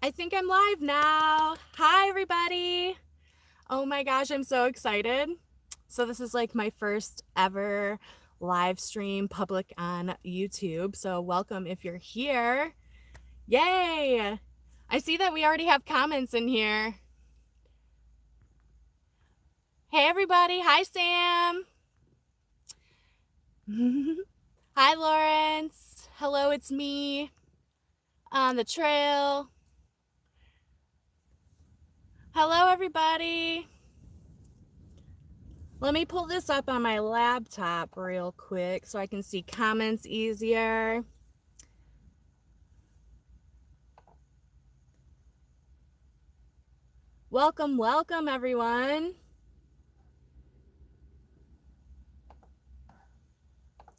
I think I'm live now. Hi, everybody. Oh my gosh, I'm so excited. So this is like my first ever live stream public on YouTube. So welcome if you're here. Yay! I see that we already have comments in here. Hey, everybody. Hi, Sam. Hi, Lawrence. Hello, it's me on the trail. Hello, everybody. Let me pull this up on my laptop real quick so I can see comments easier. Welcome, welcome, everyone.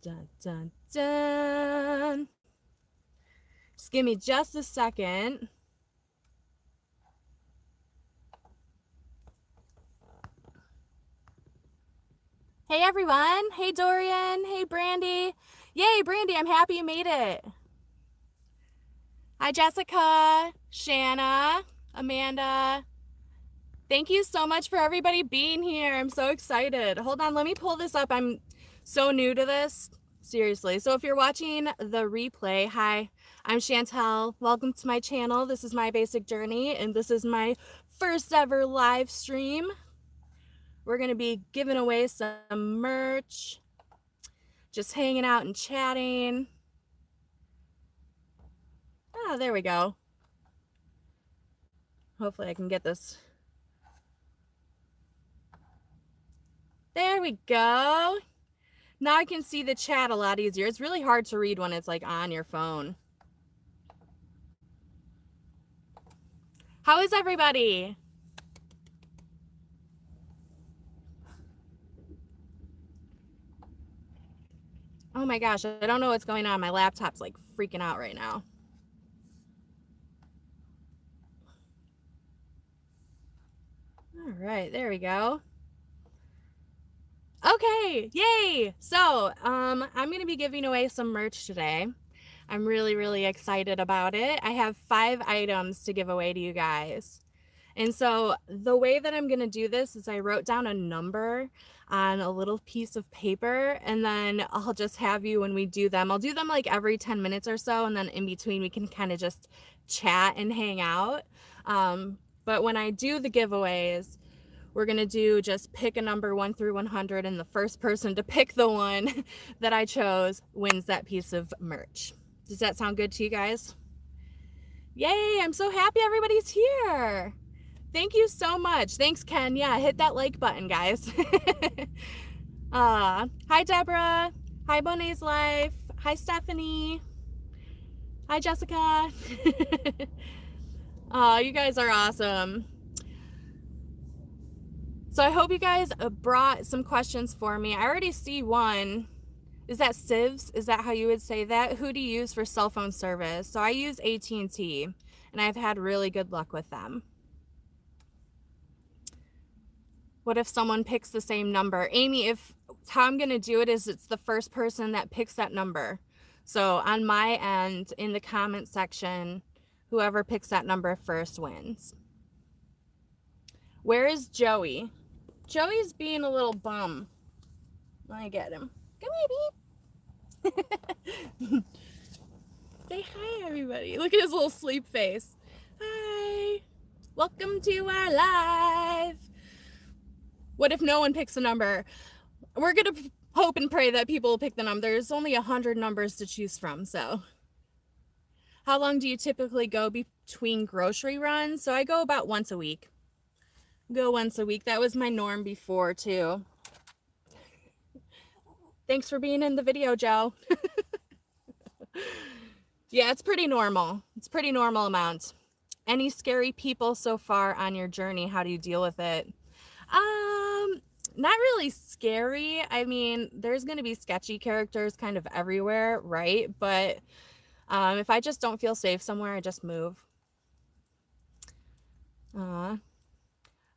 Dun, dun, dun. Just give me just a second. Hey, everyone. Hey, Dorian. Hey, Brandy. Yay, Brandy, I'm happy you made it. Hi, Jessica, Shanna, Amanda. Thank you so much for everybody being here. I'm so excited. Hold on, let me pull this up. I'm so new to this. Seriously. So if you're watching the replay, hi, I'm Chantelle. Welcome to my channel. This is my basic journey, and this is my first ever live stream. We're going to be giving away some merch, just hanging out and chatting. Ah, there we go. Hopefully I can get this. There we go. Now I can see the chat a lot easier. It's really hard to read when it's like on your phone. How is everybody? Oh my gosh, I don't know what's going on. My laptop's like freaking out right now. All right, there we go. Okay, yay! So, I'm going to be giving away some merch today. I'm really excited about it. I have 5 items to give away to you guys. And so the way that I'm going to do this is I wrote down a number on a little piece of paper, and then I'll just have you, when we do them, I'll do them like every 10 minutes or so, and then in between we can kind of just chat and hang out. But when I do the giveaways, we're going to do just pick a number 1 through 100, and the first person to pick the one that I chose wins that piece of merch. Does that sound good to you guys? Yay, I'm so happy everybody's here. Thank you so much. Thanks, Ken. Yeah, hit that like button, guys. Hi, Deborah. Hi, Bonet's Life. Hi, Stephanie. Hi, Jessica. You guys are awesome. So I hope you guys brought some questions for me. I already see one. Is that Civs? Is that how you would say that? Who do you use for cell phone service? So I use AT&T, and I've had really good luck with them. What if someone picks the same number? Amy, how I'm going to do it is it's the first person that picks that number. So on my end, in the comment section, whoever picks that number first wins. Where is Joey? Joey's being a little bum. Let me get him. Come here, babe. Say hi, everybody. Look at his little sleep face. Hi. Welcome to our live. What if no one picks a number? We're going to hope and pray that people will pick the number. There's only 100 numbers to choose from, so. How long do you typically go between grocery runs? So I go about once a week. Go once a week. That was my norm before, too. Thanks for being in the video, Joe. Yeah, it's pretty normal. It's pretty normal amount. Any scary people so far on your journey? How do you deal with it? Not really scary. I mean, there's going to be sketchy characters kind of everywhere, right? But if I just don't feel safe somewhere, I just move. Are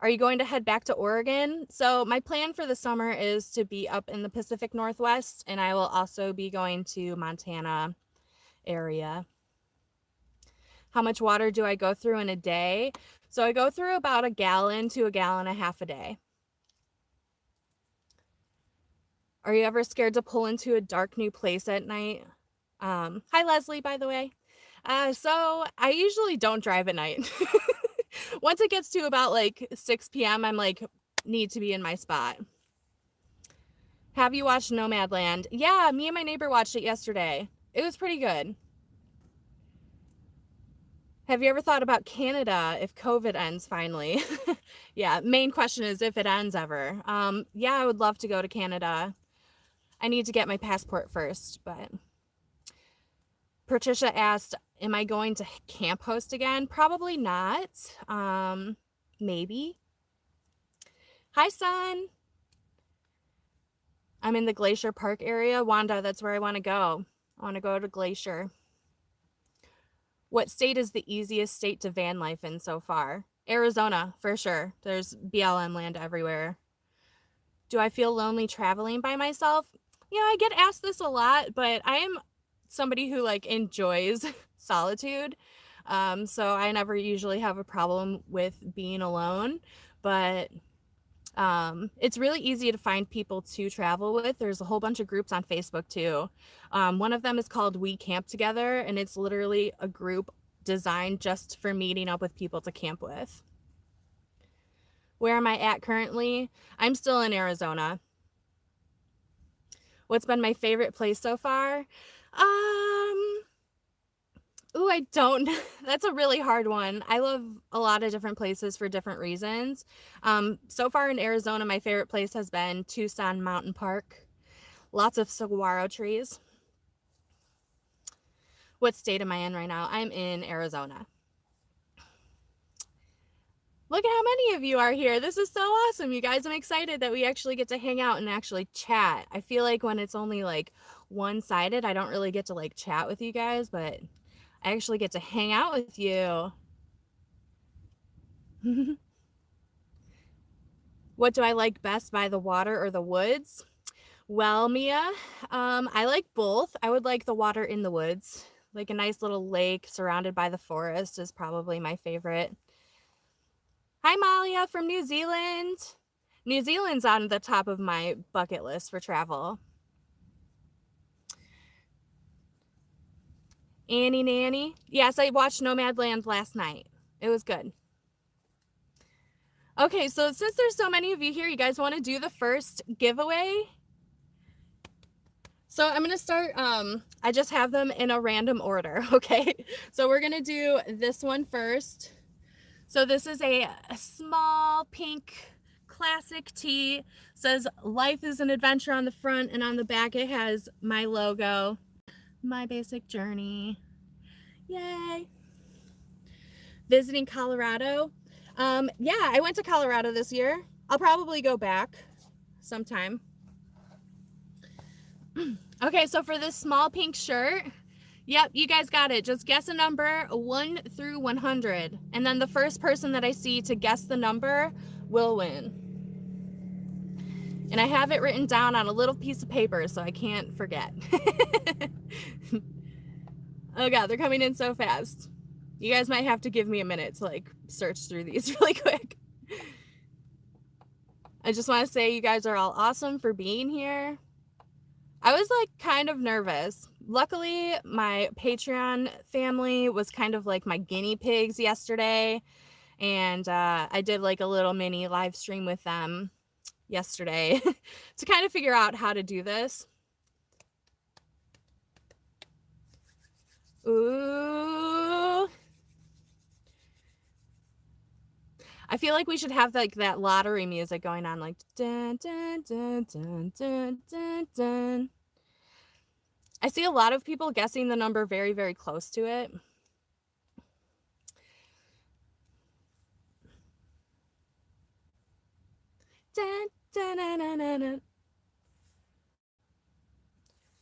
you going to head back to Oregon? So my plan for the summer is to be up in the Pacific Northwest, and I will also be going to Montana area. How much water do I go through in a day? So I go through about 1 gallon to 1.5 gallons a day. Are you ever scared to pull into a dark new place at night? Hi, Leslie, by the way. So I usually don't drive at night. Once it gets to about like 6 p.m., I'm like, need to be in my spot. Have you watched Nomadland? Yeah, me and my neighbor watched it yesterday. It was pretty good. Have you ever thought about Canada if COVID ends finally? Yeah, main question is if it ends ever. Yeah, I would love to go to Canada. I need to get my passport first, but Patricia asked, am I going to camp host again? Probably not. Maybe. Hi, son. I'm in the Glacier Park area. Wanda, that's where I want to go. I want to go to Glacier. What state is the easiest state to van life in so far? Arizona, for sure. There's BLM land everywhere. Do I feel lonely traveling by myself? Yeah, I get asked this a lot, but I am somebody who like enjoys solitude. So I never usually have a problem with being alone, but it's really easy to find people to travel with. There's a whole bunch of groups on Facebook too. One of them is called We Camp Together, and it's literally a group designed just for meeting up with people to camp with. Where am I at currently? I'm still in Arizona. What's been my favorite place so far? I don't. That's a really hard one. I love a lot of different places for different reasons. So far in Arizona, my favorite place has been Tucson Mountain Park. Lots of saguaro trees. What state am I in right now? I'm in Arizona. Look at how many of you are here. This is so awesome, you guys. I'm excited that we actually get to hang out and actually chat. I feel like when it's only like one-sided, I don't really get to like chat with you guys, but I actually get to hang out with you. What do I like best, by the water or the woods? Well, Mia, I like both. I would like the water in the woods. Like a nice little lake surrounded by the forest is probably my favorite. Hi, Malia from New Zealand. New Zealand's on the top of my bucket list for travel. Annie Nanny. Yes, I watched Nomadland last night. It was good. Okay, so since there's so many of you here, you guys want to do the first giveaway? So I'm going to start, I just have them in a random order, okay? So we're going to do this one first. So this is a small pink classic tee. It says life is an adventure on the front, and on the back it has my logo, My Basic Journey. Yay. Visiting Colorado. Yeah, I went to Colorado this year. I'll probably go back sometime. Okay, so for this small pink shirt, yep, you guys got it. Just guess a number 1 through 100. And then the first person that I see to guess the number will win. And I have it written down on a little piece of paper so I can't forget. Oh God, they're coming in so fast. You guys might have to give me a minute to like search through these really quick. I just want to say you guys are all awesome for being here. I was like kind of nervous. Luckily, my Patreon family was kind of like my guinea pigs yesterday. And I did like a little mini live stream with them yesterday to kind of figure out how to do this. Ooh. I feel like we should have like that lottery music going on, like dun dun dun dun dun dun dun. I see a lot of people guessing the number very, very close to it. Dun, dun, dun, dun, dun, dun.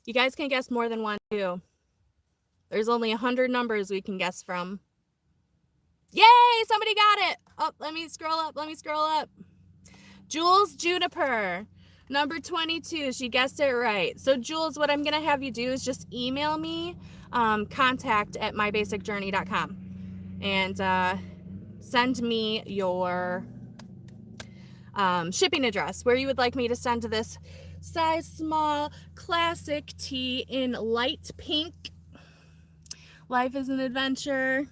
You guys can guess more than one too. There's only 100 numbers we can guess from. Yay! Somebody got it. Oh, let me scroll up. Let me scroll up. Jules Juniper, number 22. She guessed it right. So Jules, what I'm going to have you do is just email me contact@mybasicjourney.com. and send me your shipping address where you would like me to send this size small classic tee in light pink. Life is an adventure.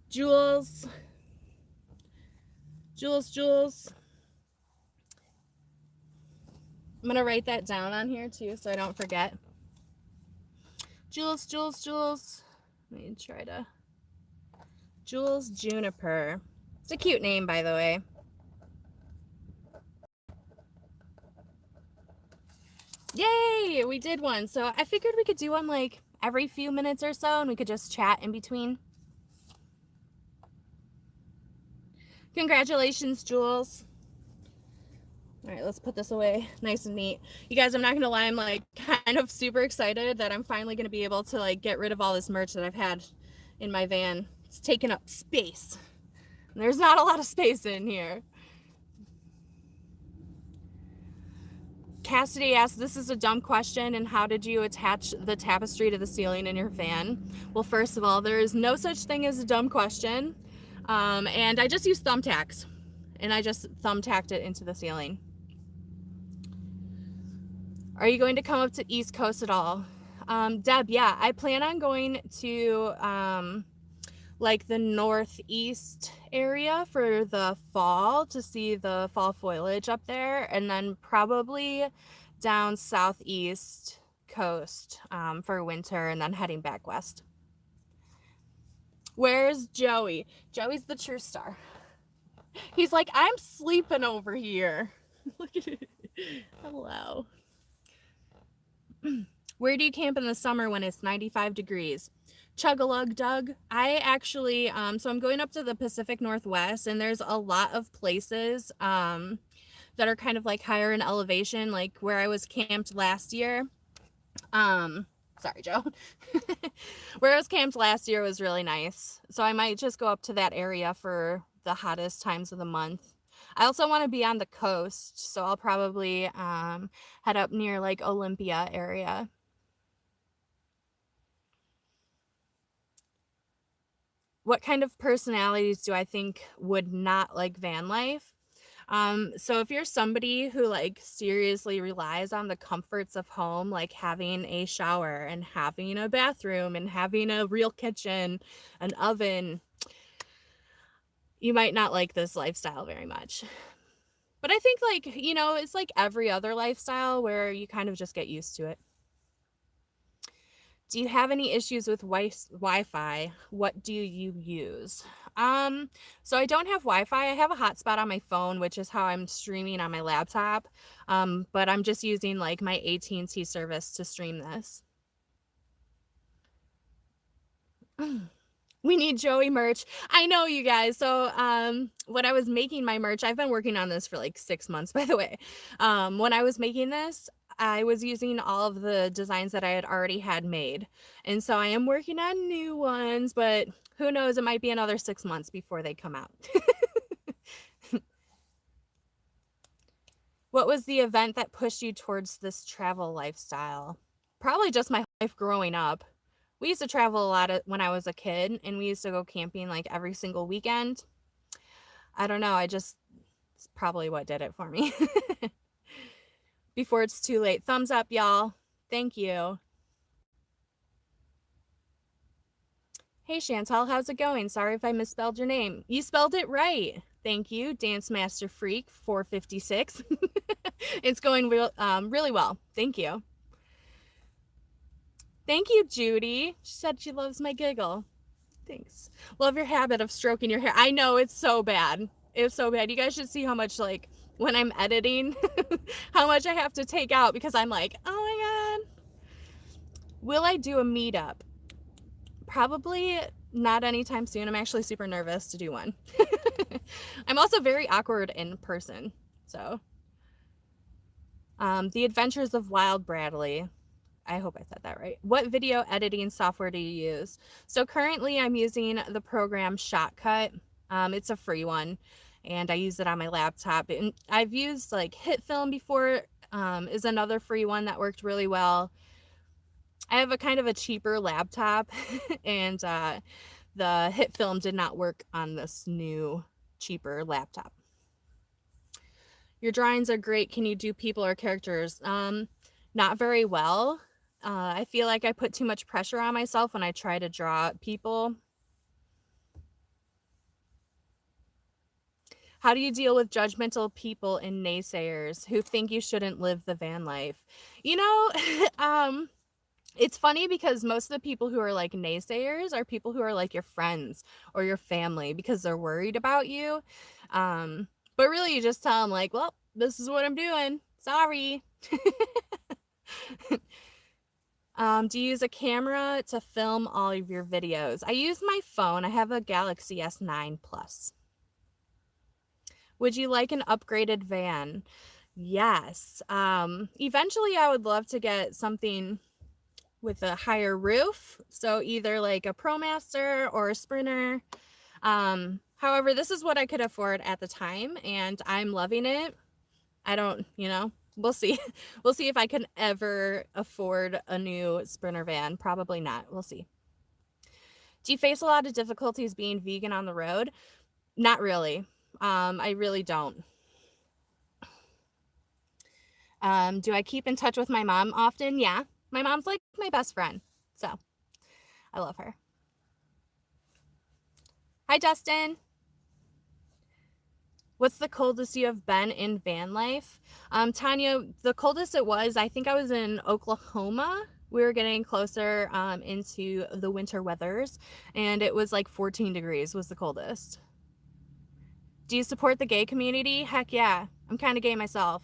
Jules. I'm gonna write that down on here too so I don't forget. Jules. Let me try to. Jules Juniper. It's a cute name, by the way. Yay! We did one. So I figured we could do one like every few minutes or so and we could just chat in between. Congratulations, Jules. All right, let's put this away nice and neat. You guys, I'm not gonna lie, I'm like kind of super excited that I'm finally gonna be able to like get rid of all this merch that I've had in my van. It's taking up space. And there's not a lot of space in here. Cassidy asked, this is a dumb question, and how did you attach the tapestry to the ceiling in your van? Well, first of all, there is no such thing as a dumb question. And I just used thumbtacks, and I just thumbtacked it into the ceiling. Are you going to come up to East Coast at all? Deb, yeah, I plan on going to like the northeast area for the fall to see the fall foliage up there, and then probably down southeast coast for winter, and then heading back west. Where's Joey? Joey's the true star. He's like, I'm sleeping over here. Look at it. Hello. Where do you camp in the summer when it's 95 degrees? Chug-a-lug, Doug. I actually, so I'm going up to the Pacific Northwest, and there's a lot of places that are kind of like higher in elevation, like where I was camped last year. Sorry, Joe. Where I was camped last year was really nice. So I might just go up to that area for the hottest times of the month. I also want to be on the coast, so I'll probably head up near like Olympia area. What kind of personalities do I think would not like van life? So if you're somebody who like seriously relies on the comforts of home, like having a shower and having a bathroom and having a real kitchen, an oven, you might not like this lifestyle very much. But I think like, you know, it's like every other lifestyle where you kind of just get used to it. Do you have any issues with Wi-Fi? What do you use? So I don't have Wi-Fi. I have a hotspot on my phone, which is how I'm streaming on my laptop. But I'm just using like my AT&T service to stream this. We need Joey merch. I know, you guys. So when I was making my merch, I've been working on this for like 6 months, by the way. When I was making this, I was using all of the designs that I had already had made. And so I am working on new ones, but who knows, it might be another 6 months before they come out. What was the event that pushed you towards this travel lifestyle? Probably just my life growing up. We used to travel a lot when I was a kid, and we used to go camping like every single weekend. I don't know. It's probably what did it for me. Before it's too late. Thumbs up, y'all. Thank you. Hey, Chantelle, how's it going? Sorry if I misspelled your name. You spelled it right. Thank you, Dance Master Freak 456. It's going really well. Thank you. Thank you, Judy. She said she loves my giggle. Thanks. Love your habit of stroking your hair. I know, it's so bad. It's so bad. You guys should see how much, like, when I'm editing, how much I have to take out because I'm like, oh my God. Will I do a meetup? Probably not anytime soon. I'm actually super nervous to do one. I'm also very awkward in person. So, The Adventures of Wild Bradley. I hope I said that right. What video editing software do you use? So currently I'm using the program Shotcut. It's a free one, and I use it on my laptop. And I've used like HitFilm before, is another free one that worked really well. I have a kind of a cheaper laptop, and the hit film did not work on this new, cheaper laptop. Your drawings are great. Can you do people or characters? Not very well. I feel like I put too much pressure on myself when I try to draw people. How do you deal with judgmental people and naysayers who think you shouldn't live the van life? You know, it's funny because most of the people who are like naysayers are people who are like your friends or your family because they're worried about you. But really you just tell them like, well, this is what I'm doing. Sorry. Do you use a camera to film all of your videos? I use my phone. I have a Galaxy S9 Plus. Would you like an upgraded van? Yes. Eventually I would love to get something with a higher roof. So either like a ProMaster or a Sprinter. However, this is what I could afford at the time and I'm loving it. I don't, we'll see. We'll see if I can ever afford a new Sprinter van. Probably not. We'll see. Do you face a lot of difficulties being vegan on the road? Not really. I really don't. Do I keep in touch with my mom often? Yeah. My mom's like my best friend. So I love her. Hi, Dustin. What's the coldest you have been in van life? Tanya, the coldest it was, I think I was in Oklahoma. We were getting closer into the winter weathers, and it was like 14 degrees was the coldest. Do you support the gay community? Heck yeah. I'm kind of gay myself.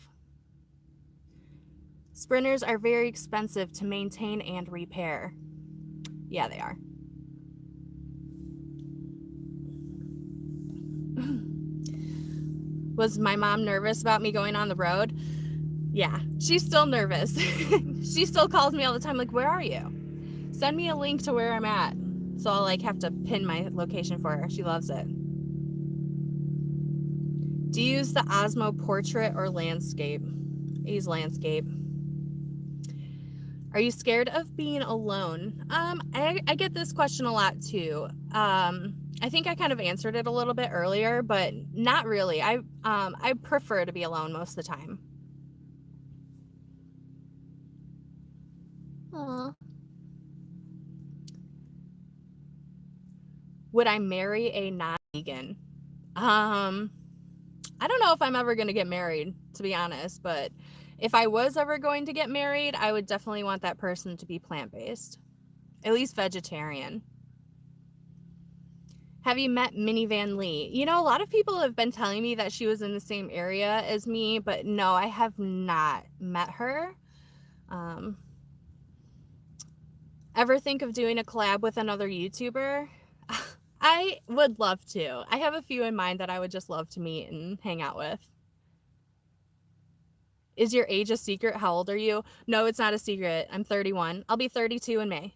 Sprinters are very expensive to maintain and repair. Yeah, they are. Was my mom nervous about me going on the road? Yeah, she's still nervous. She still calls me all the time like, where are you? Send me a link to where I'm at. So I'll like have to pin my location for her. She loves it. Do you use the Osmo Portrait or Landscape? I use Landscape. Are you scared of being alone? I get this question a lot too. I think I kind of answered it a little bit earlier, but not really. I prefer to be alone most of the time. Aww. Would I marry a non-vegan? I don't know if I'm ever going to get married, to be honest, but if I was ever going to get married, I would definitely want that person to be plant-based, at least vegetarian. Have you met Minivan Lee? You know, a lot of people have been telling me that she was in the same area as me, but no, I have not met her. Ever think of doing a collab with another YouTuber? I would love to. I have a few in mind that I would just love to meet and hang out with. Is your age a secret? How old are you? No, it's not a secret. I'm 31. I'll be 32 in May.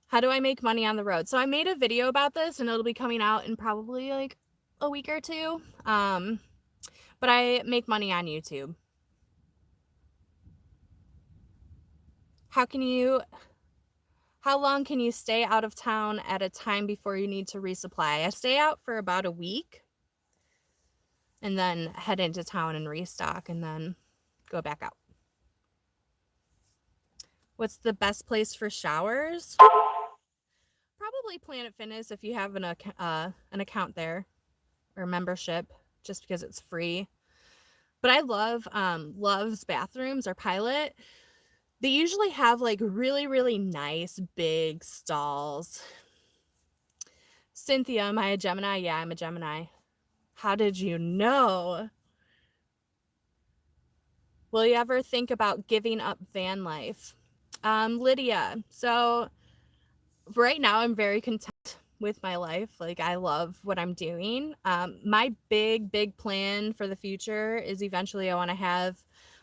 How do I make money on the road? So I made a video about this and it'll be coming out in probably like a week or two. But I make money on YouTube. How long can you stay out of town at a time before you need to resupply? I stay out for about a week and then head into town and restock and then go back out. What's the best place for showers? Probably Planet Fitness if you have an account there or membership, just because it's free. But I love Love's bathrooms or Pilot. They usually have like really, really nice big stalls. Cynthia, am I a Gemini? Yeah, I'm a Gemini. How did you know? Will you ever think about giving up van life? Lydia, so right now I'm very content with my life. Like I love what I'm doing. My big plan for the future is eventually I want to have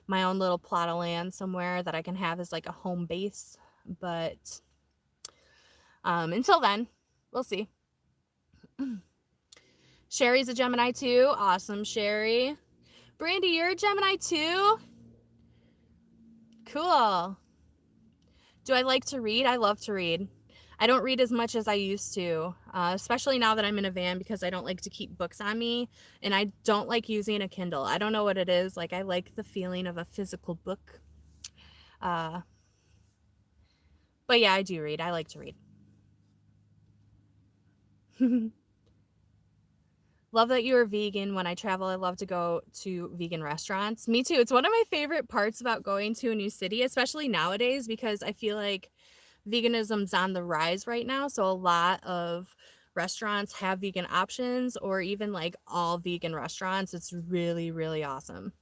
my own little plot of land somewhere that I can have as like a home base. But until then, we'll see. Sherry's a Gemini too. Awesome, Sherry. Brandy, you're a Gemini too? Cool. Do I like to read? I love to read. I don't read as much as I used to, especially now that I'm in a van, because I don't like to keep books on me, and I don't like using a Kindle. I don't know what it is. Like, I like the feeling of a physical book. But yeah, I do read. I like to read. Love that you are vegan. When I travel, I love to go to vegan restaurants. Me too. It's one of my favorite parts about going to a new city, especially nowadays, because I feel like veganism's on the rise right now. So a lot of restaurants have vegan options, or even like all vegan restaurants. It's really, really awesome.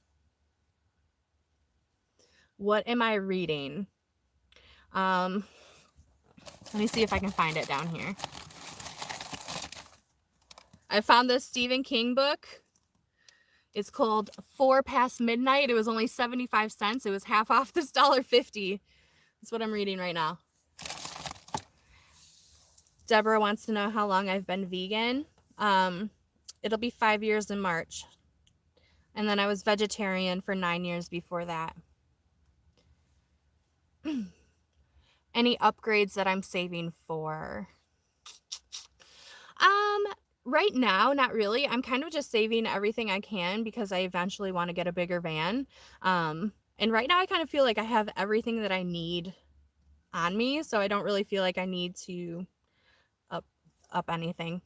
What am I reading? Let me see if I can find it down here. I found this Stephen King book. It's called 4 Past Midnight. It was only 75 cents. It was half off this $1.50. That's what I'm reading right now. Deborah wants to know how long I've been vegan. It'll be 5 years in March. And then I was vegetarian for 9 years before that. Any upgrades that I'm saving for? Right now, not really. I'm kind of just saving everything I can because I eventually want to get a bigger van. And right now I kind of feel like I have everything that I need on me, so I don't really feel like I need to up anything.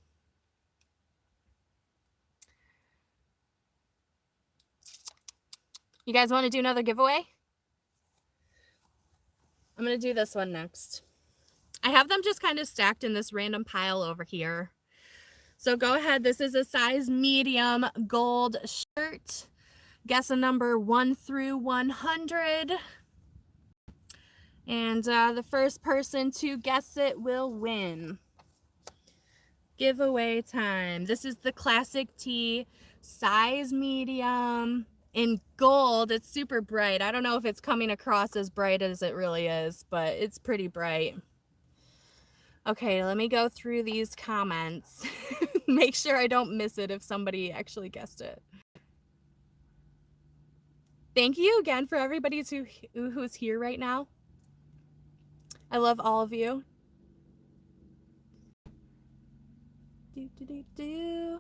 You guys want to do another giveaway? I'm going to do this one next. I have them just kind of stacked in this random pile over here. So go ahead. This is a size medium gold shirt. Guess a number 1 through 100. And the first person to guess it will win. Giveaway time. This is the classic tee, size medium, in gold. It's super bright. I don't know if it's coming across as bright as it really is, but it's pretty bright. Okay, let me go through these comments. Make sure I don't miss it if somebody actually guessed it. Thank you again for everybody who's here right now. I love all of you. There.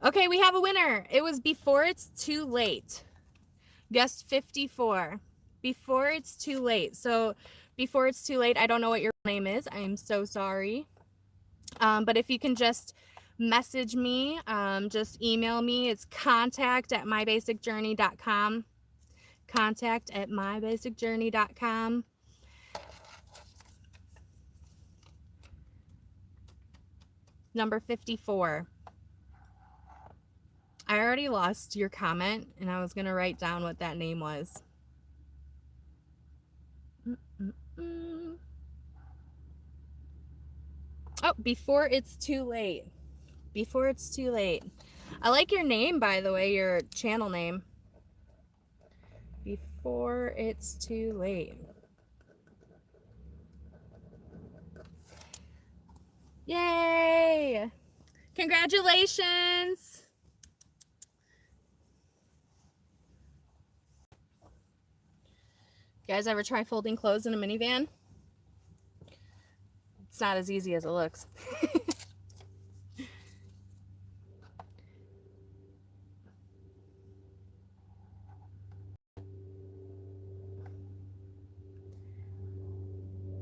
Okay, we have a winner. It was Before It's Too Late. Guessed 54. Before It's Too Late. So Before It's Too Late, I don't know what your name is. I am so sorry. But if you can just message me, just email me. It's contact@mybasicjourney.com. Contact@mybasicjourney.com. Number 54. I already lost your comment, and I was going to write down what that name was. Oh, Before It's Too Late. Before It's Too Late. I like your name, by the way, your channel name. Before It's Too Late. Yay! Congratulations! You guys ever try folding clothes in a minivan? It's not as easy as it looks.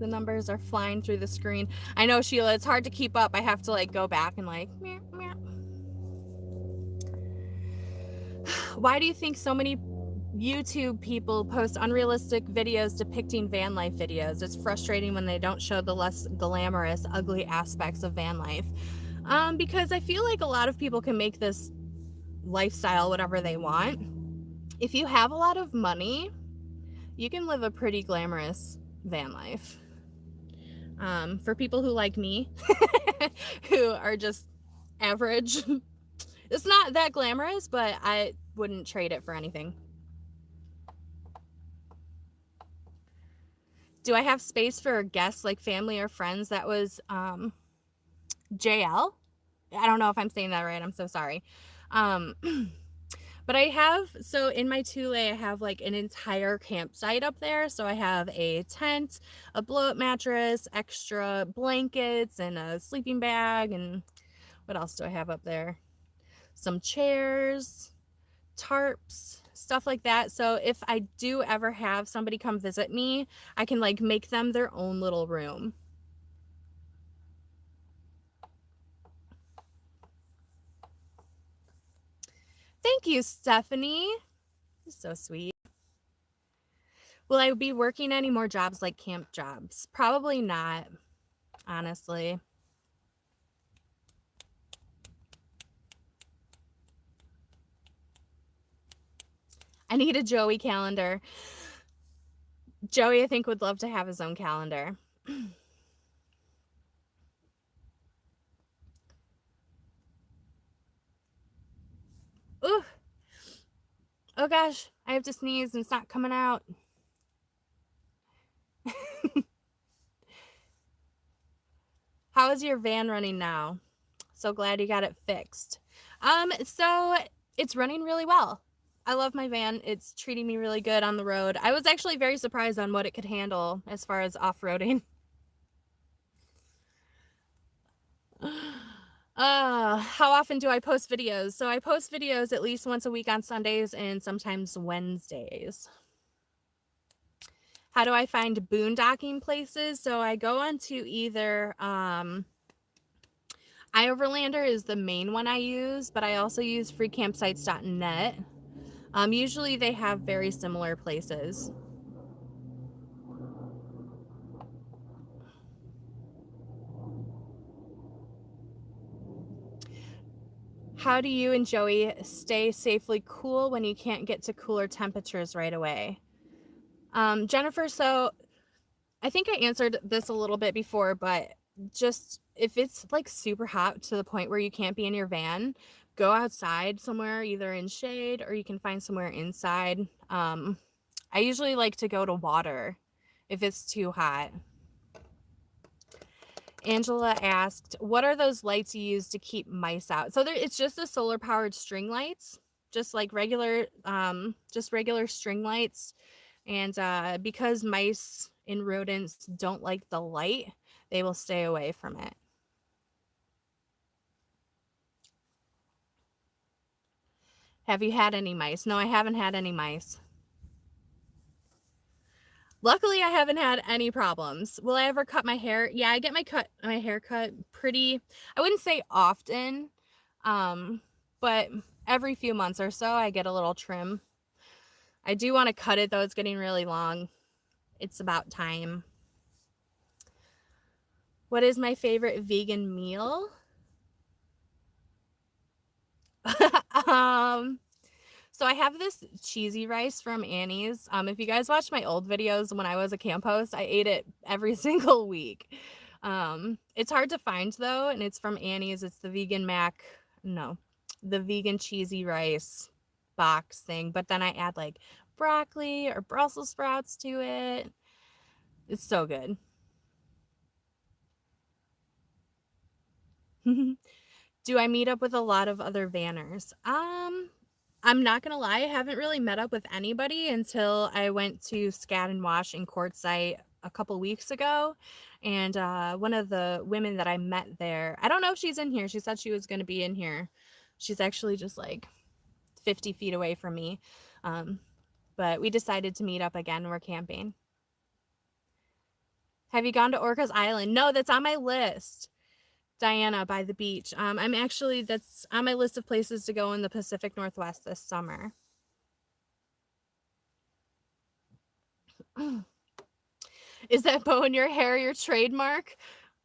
The numbers are flying through the screen. I know, Sheila, it's hard to keep up. I have to like go back and like meow, meow. Why do you think so many YouTube people post unrealistic videos depicting van life videos? It's frustrating when they don't show the less glamorous, ugly aspects of van life. Because I feel like a lot of people can make this lifestyle whatever they want. If you have a lot of money, you can live a pretty glamorous van life. For people who like me, who are just average, it's not that glamorous, but I wouldn't trade it for anything. Do I have space for guests like family or friends? That was JL. I don't know if I'm saying that right. I'm so sorry. But I have, so in my Thule, I have like an entire campsite up there. So I have a tent, a blow-up mattress, extra blankets, and a sleeping bag. And what else do I have up there? Some chairs, tarps, stuff like that. So if I do ever have somebody come visit me, I can like make them their own little room. Thank you, Stephanie. You're so sweet. Will I be working any more jobs like camp jobs? Probably not, honestly. I need a Joey calendar. Joey, I think, would love to have his own calendar. Ooh. Oh gosh, I have to sneeze and it's not coming out. How is your van running now? So glad you got it fixed. So it's running really well. I love my van. It's treating me really good on the road. I was actually very surprised on what it could handle as far as off-roading. How often do I post videos? So I post videos at least once a week on Sundays and sometimes Wednesdays. How do I find boondocking places? So I go onto either iOverlander is the main one I use, but I also use freecampsites.net. Usually they have very similar places. How do you and Joey stay safely cool when you can't get to cooler temperatures right away? Jennifer, so I think I answered this a little bit before, but just if it's like super hot to the point where you can't be in your van, go outside somewhere, either in shade or you can find somewhere inside. I usually like to go to water if it's too hot. Angela asked, what are those lights you use to keep mice out? So it's just the solar powered string lights, just like regular string lights. And because mice and rodents don't like the light, they will stay away from it. Have you had any mice? No, I haven't had any mice. Luckily, I haven't had any problems. Will I ever cut my hair? Yeah, I get my hair cut pretty, I wouldn't say often, but every few months or so, I get a little trim. I do want to cut it, though. It's getting really long. It's about time. What is my favorite vegan meal? So I have this cheesy rice from Annie's. If you guys watched my old videos when I was a camp host, I ate it every single week. It's hard to find though, and it's from Annie's. It's the vegan cheesy rice box thing. But then I add like broccoli or Brussels sprouts to it. It's so good. Do I meet up with a lot of other vanners? I'm not gonna lie, I haven't really met up with anybody until I went to Scat and Wash in Quartzsite a couple weeks ago. And one of the women that I met there, I don't know if she's in here. She said she was gonna be in here. She's actually just like 50 feet away from me. But we decided to meet up again. We're camping. Have you gone to Orcas Island? No, that's on my list. Diana by the beach. That's on my list of places to go in the Pacific Northwest this summer. Is that bow in your hair your trademark?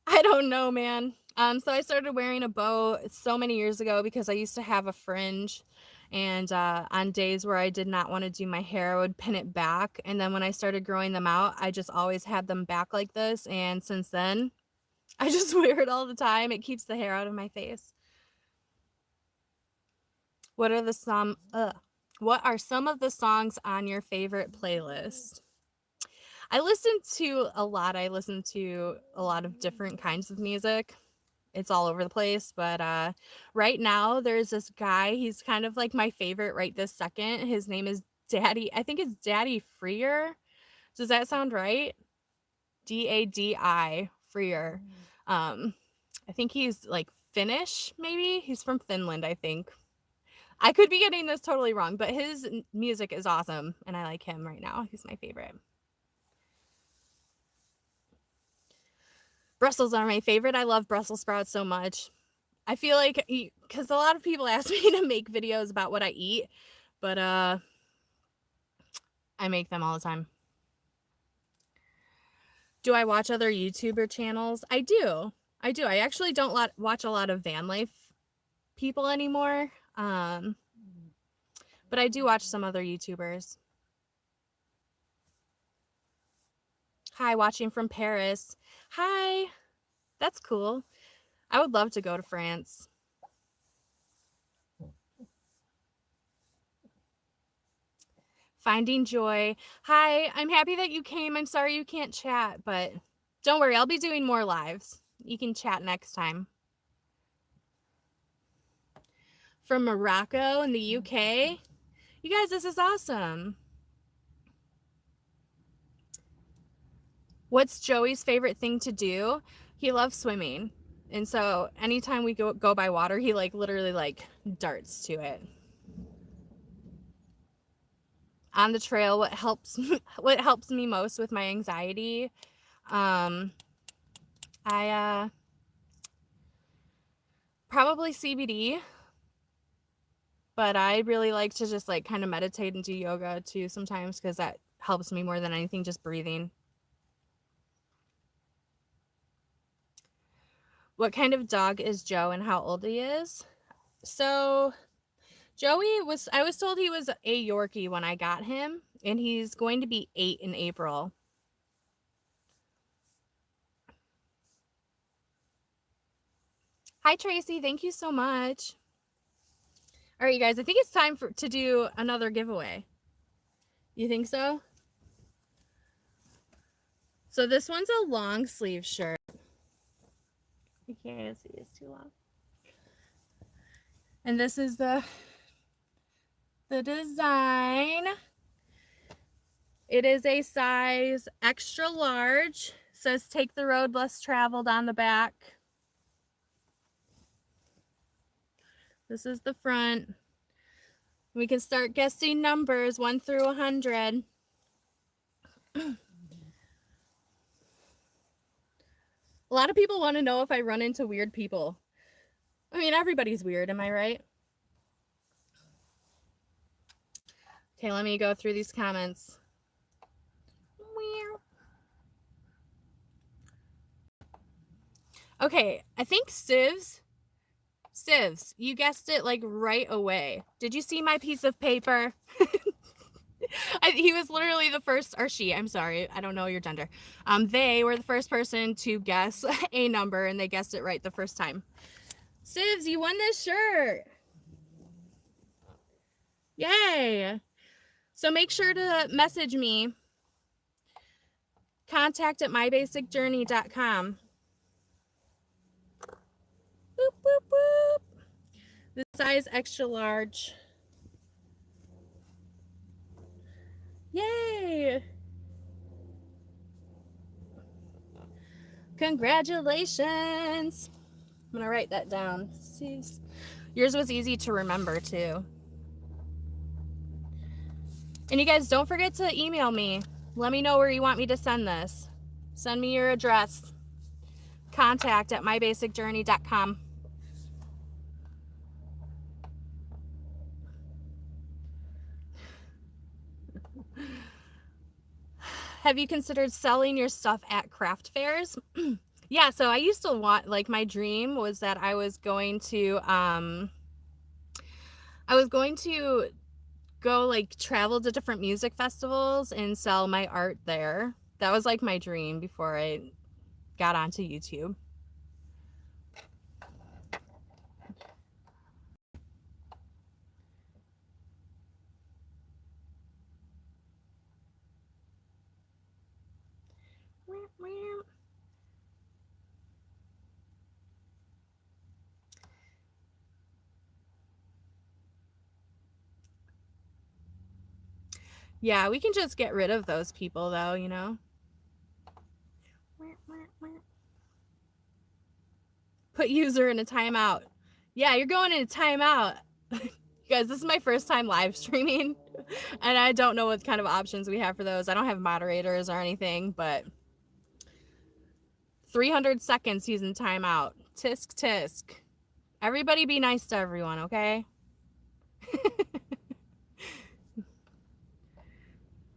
I don't know, man. So I started wearing a bow so many years ago because I used to have a fringe, and on days where I did not want to do my hair, I would pin it back. And then when I started growing them out, I just always had them back like this. And since then, I just wear it all the time. It keeps the hair out of my face. What are some of the songs on your favorite playlist? I listen to a lot of different kinds of music. it's all over the place. But right now there's this guy, he's kind of like my favorite right this second. His name is Daddy, I think it's Daddy Freer. Does that sound right? Dadi Freer. I think he's like Finnish, maybe. He's from Finland, I think. I could be getting this totally wrong, but his music is awesome, and I like him right now. He's my favorite. Brussels are my favorite. I love Brussels sprouts so much. I feel like, because a lot of people ask me to make videos about what I eat, but I make them all the time. Do I watch other YouTuber channels? I do. I actually don't watch a lot of van life people anymore. But I do watch some other YouTubers. Hi, watching from Paris. Hi. That's cool. I would love to go to France. Finding joy. Hi, I'm happy that you came. I'm sorry you can't chat, but don't worry, I'll be doing more lives. You can chat next time. From Morocco in the UK. You guys, this is awesome. What's Joey's favorite thing to do? He loves swimming. And so anytime we go by water, he like literally like darts to it. On the trail, what helps me most with my anxiety, I probably CBD, but I really like to just like kind of meditate and do yoga too sometimes, because that helps me more than anything, just breathing. What kind of dog is Joe and how old he is? So Joey I was told he was a Yorkie when I got him, and he's going to be 8 in April. Hi, Tracy. Thank you so much. All right, you guys, I think it's time to do another giveaway. You think so? So this one's a long sleeve shirt. You can't see, it's too long. And this is the design. It is a size extra large. It says take the road less traveled on the back. This is the front. We can start guessing numbers 1 through 100. A lot of people want to know if I run into weird people. I mean, everybody's weird, am I right? Okay, let me go through these comments. Okay, I think Sivs, you guessed it like right away. Did you see my piece of paper? He was literally the first, or she, I'm sorry, I don't know your gender. They were the first person to guess a number, and they guessed it right the first time. Sivs, you won this shirt. Yay. So make sure to message me. contact@mybasicjourney.com. Boop, boop, boop. The size extra large. Yay! Congratulations! I'm gonna write that down. Yours was easy to remember too. And you guys, don't forget to email me. Let me know where you want me to send this. Send me your address. contact@mybasicjourney.com. Have you considered selling your stuff at craft fairs? Yeah, so I used to want, like, my dream was that I was going to go like travel to different music festivals and sell my art there. That was like my dream before I got onto YouTube. Yeah, we can just get rid of those people though, you know? Put user in a timeout. Yeah, you're going in a timeout. You guys, this is my first time live streaming, and I don't know what kind of options we have for those. I don't have moderators or anything, but 300 seconds he's in timeout. Tisk tisk. Everybody be nice to everyone, okay?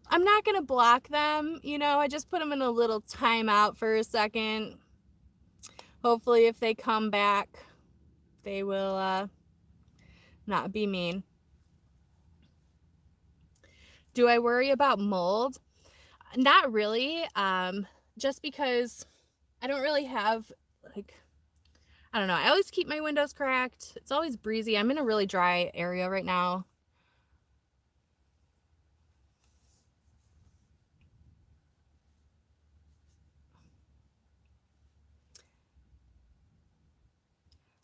I'm not gonna block them, you know, I just put them in a little timeout for a second. Hopefully if they come back, they will not be mean. Do I worry about mold? Not really, just because I don't really have, like, I don't know. I always keep my windows cracked. It's always breezy. I'm in a really dry area right now.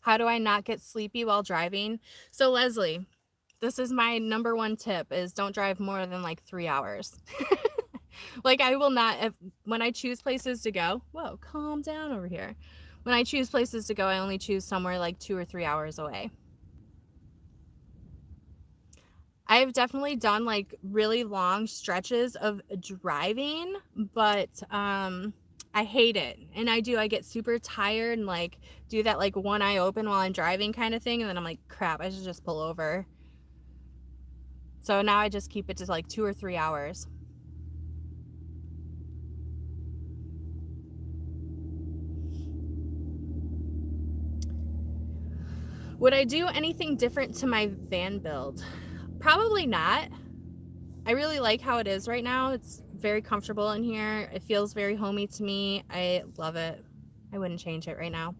How do I not get sleepy while driving? So Leslie, this is my number one tip is don't drive more than like 3 hours. Like I will not, when I choose places to go, whoa, calm down over here. When I choose places to go, I only choose somewhere like 2 or 3 hours away. I've definitely done like really long stretches of driving, but I hate it. And I get super tired and like do that like one eye open while I'm driving kind of thing. And then I'm like, crap, I should just pull over. So now I just keep it to like 2 or 3 hours. Would I do anything different to my van build? Probably not. I really like how it is right now. It's very comfortable in here. It feels very homey to me. I love it. I wouldn't change it right now.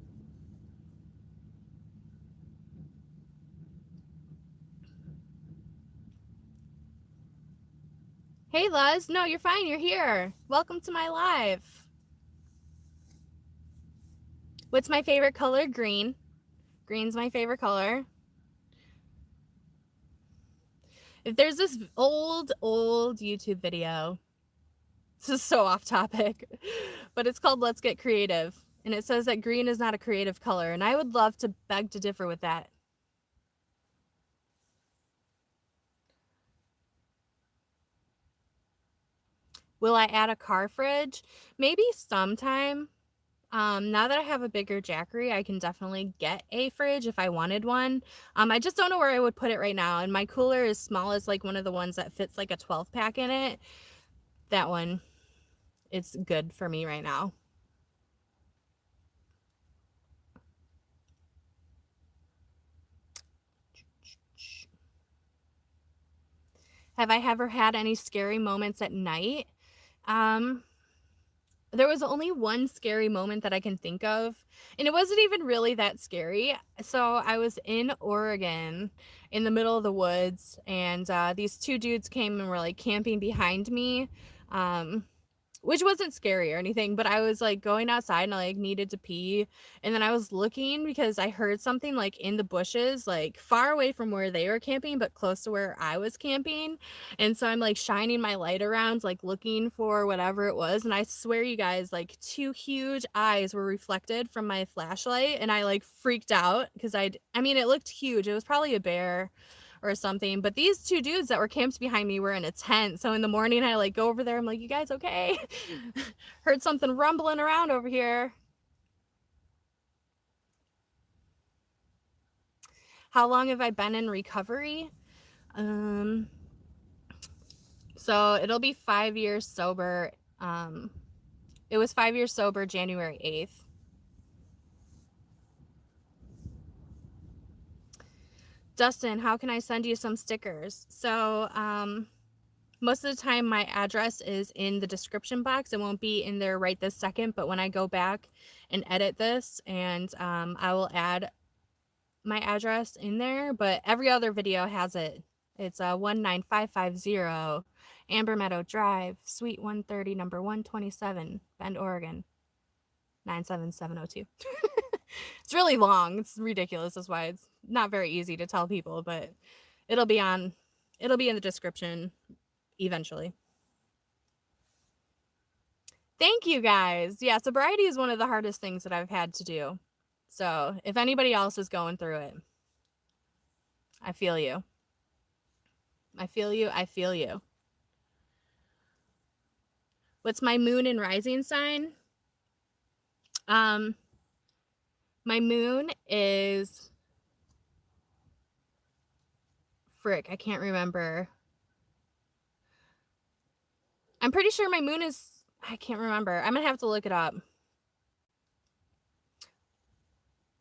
Hey, Luz. No, you're fine. You're here. Welcome to my live. What's my favorite color? Green. Green's my favorite color. If there's this old YouTube video, this is so off topic, but it's called Let's Get Creative. And it says that green is not a creative color. And I would love to beg to differ with that. Will I add a car fridge? Maybe sometime. Now that I have a bigger Jackery, I can definitely get a fridge if I wanted one. I just don't know where I would put it right now. And my cooler is small as like one of the ones that fits like a 12 pack in it. That one, it's good for me right now. Have I ever had any scary moments at night? There was only one scary moment that I can think of, and it wasn't even really that scary. So I was in Oregon in the middle of the woods, and these two dudes came and were like camping behind me, which wasn't scary or anything, but I was like going outside and I like needed to pee. And then I was looking because I heard something like in the bushes, like far away from where they were camping, but close to where I was camping. And so I'm like shining my light around, like looking for whatever it was. And I swear you guys, like two huge eyes were reflected from my flashlight. And I like freaked out because I mean, it looked huge. It was probably a bear or something, but these two dudes that were camped behind me were in a tent. So in the morning I like go over there, I'm like, you guys okay? Heard something rumbling around over here. How long have I been in recovery? So it'll be 5 years sober. It was 5 years sober January 8th. Dustin, how can I send you some stickers? So most of the time my address is in the description box. It won't be in there right this second, but when I go back and edit this, and I will add my address in there, but every other video has it. It's 19550 Amber Meadow Drive, Suite 130, number 127, Bend, Oregon, 97702. It's really long. It's ridiculous. That's why it's not very easy to tell people, but it'll be in the description eventually. Thank you guys. Yeah, sobriety is one of the hardest things that I've had to do. So if anybody else is going through it, I feel you. I feel you. I feel you. What's my moon and rising sign? My moon is frick, I can't remember. I'm pretty sure my moon is, I can't remember. I'm gonna have to look it up.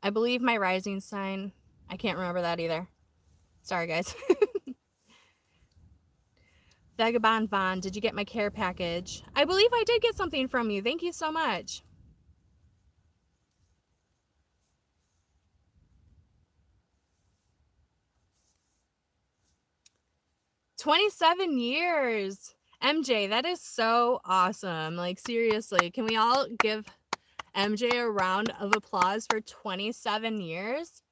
I believe my rising sign, I can't remember that either. Sorry, guys. Vagabond Vaughn, did you get my care package? I believe I did get something from you. Thank you so much. "27 years. MJ, that is so awesome. Like, seriously, can we all give MJ a round of applause for 27 years?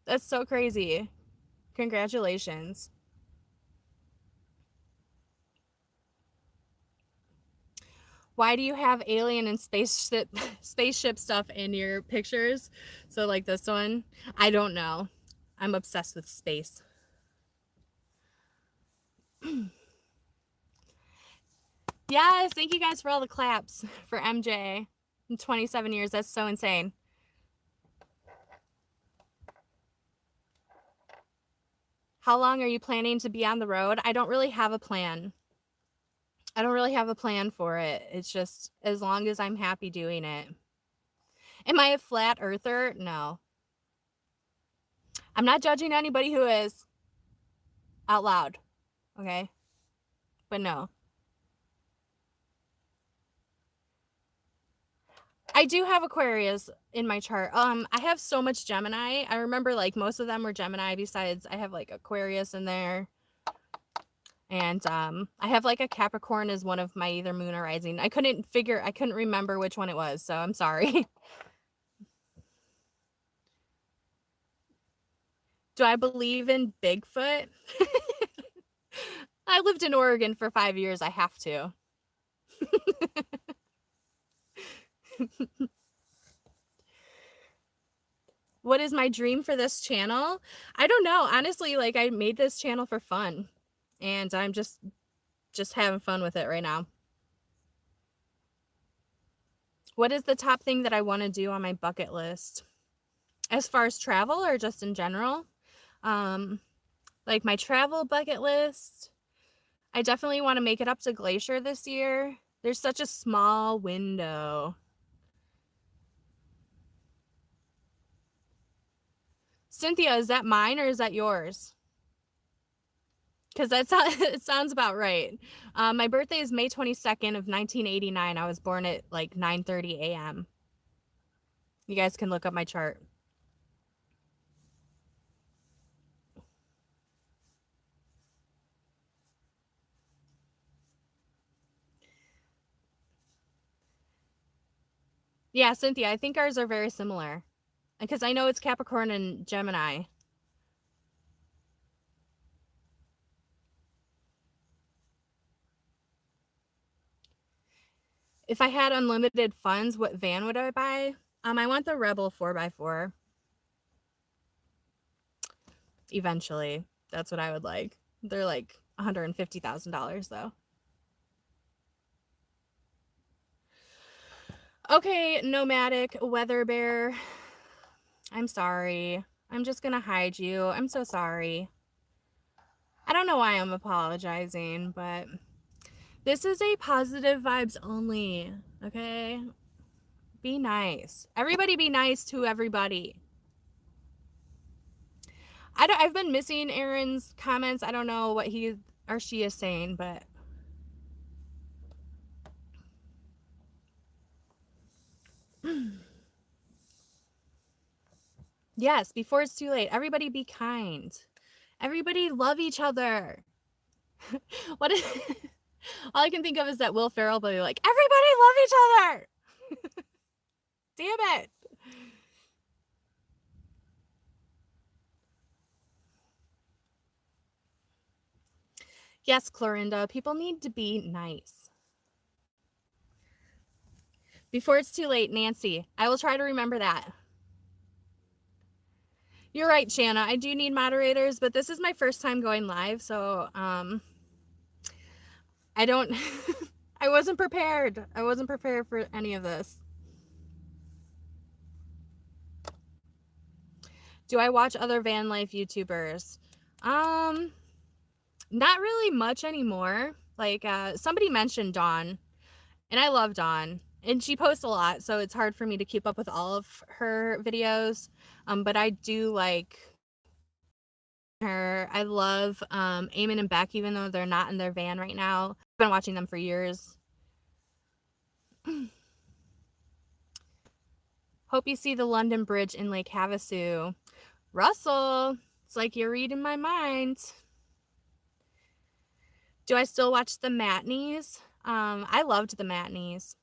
That's so crazy. Congratulations. Why do you have alien and spaceship stuff in your pictures? So like this one, I don't know. I'm obsessed with space. Yes, thank you guys for all the claps for MJ in 27 years. That's so insane. How long are you planning to be on the road? I don't really have a plan. I don't really have a plan for it. It's just as long as I'm happy doing it. Am I a flat earther? No. I'm not judging anybody who is out loud. Okay? But no. I do have Aquarius in my chart. I have so much Gemini. I remember like most of them were Gemini, besides I have like Aquarius in there. And I have like a Capricorn as one of my either moon or rising. I couldn't remember which one it was, so I'm sorry. Do I believe in Bigfoot? I lived in Oregon for 5 years. I have to. What is my dream for this channel? I don't know. Honestly, like I made this channel for fun, and I'm just having fun with it right now. What is the top thing that I want to do on my bucket list? As far as travel or just in general? Like my travel bucket list, I definitely want to make it up to Glacier this year. There's such a small window. Cynthia, is that mine or is that yours? Because it sounds about right. My birthday is May 22nd of 1989. I was born at like 9:30 a.m. You guys can look up my chart. Yeah, Cynthia, I think ours are very similar. Because I know it's Capricorn and Gemini. If I had unlimited funds, what van would I buy? I want the Rebel 4x4. Eventually. That's what I would like. They're like $150,000 though. Okay, Nomadic Weather Bear. I'm sorry. I'm just gonna hide you. I'm so sorry. I don't know why I'm apologizing, but this is a positive vibes only, okay? Be nice. Everybody be nice to everybody. I've been missing Aaron's comments. I don't know what he or she is saying, but yes, before it's too late. Everybody be kind. Everybody love each other. What is all I can think of is that Will Ferrell, but like, everybody love each other. Damn it. Yes, Clorinda, people need to be nice. Before it's too late, Nancy. I will try to remember that. You're right, Shanna. I do need moderators, but this is my first time going live, so I don't I wasn't prepared. I wasn't prepared for any of this. Do I watch other van life YouTubers? Not really much anymore. Like somebody mentioned Dawn, and I love Dawn, and she posts a lot, so it's hard for me to keep up with all of her videos. But I do like her. I love Eamon and Beck, even though they're not in their van right now. I've been watching them for years. Hope you see the London Bridge in Lake Havasu. Russell, it's like you're reading my mind. Do I still watch the matinees? I loved the matinees.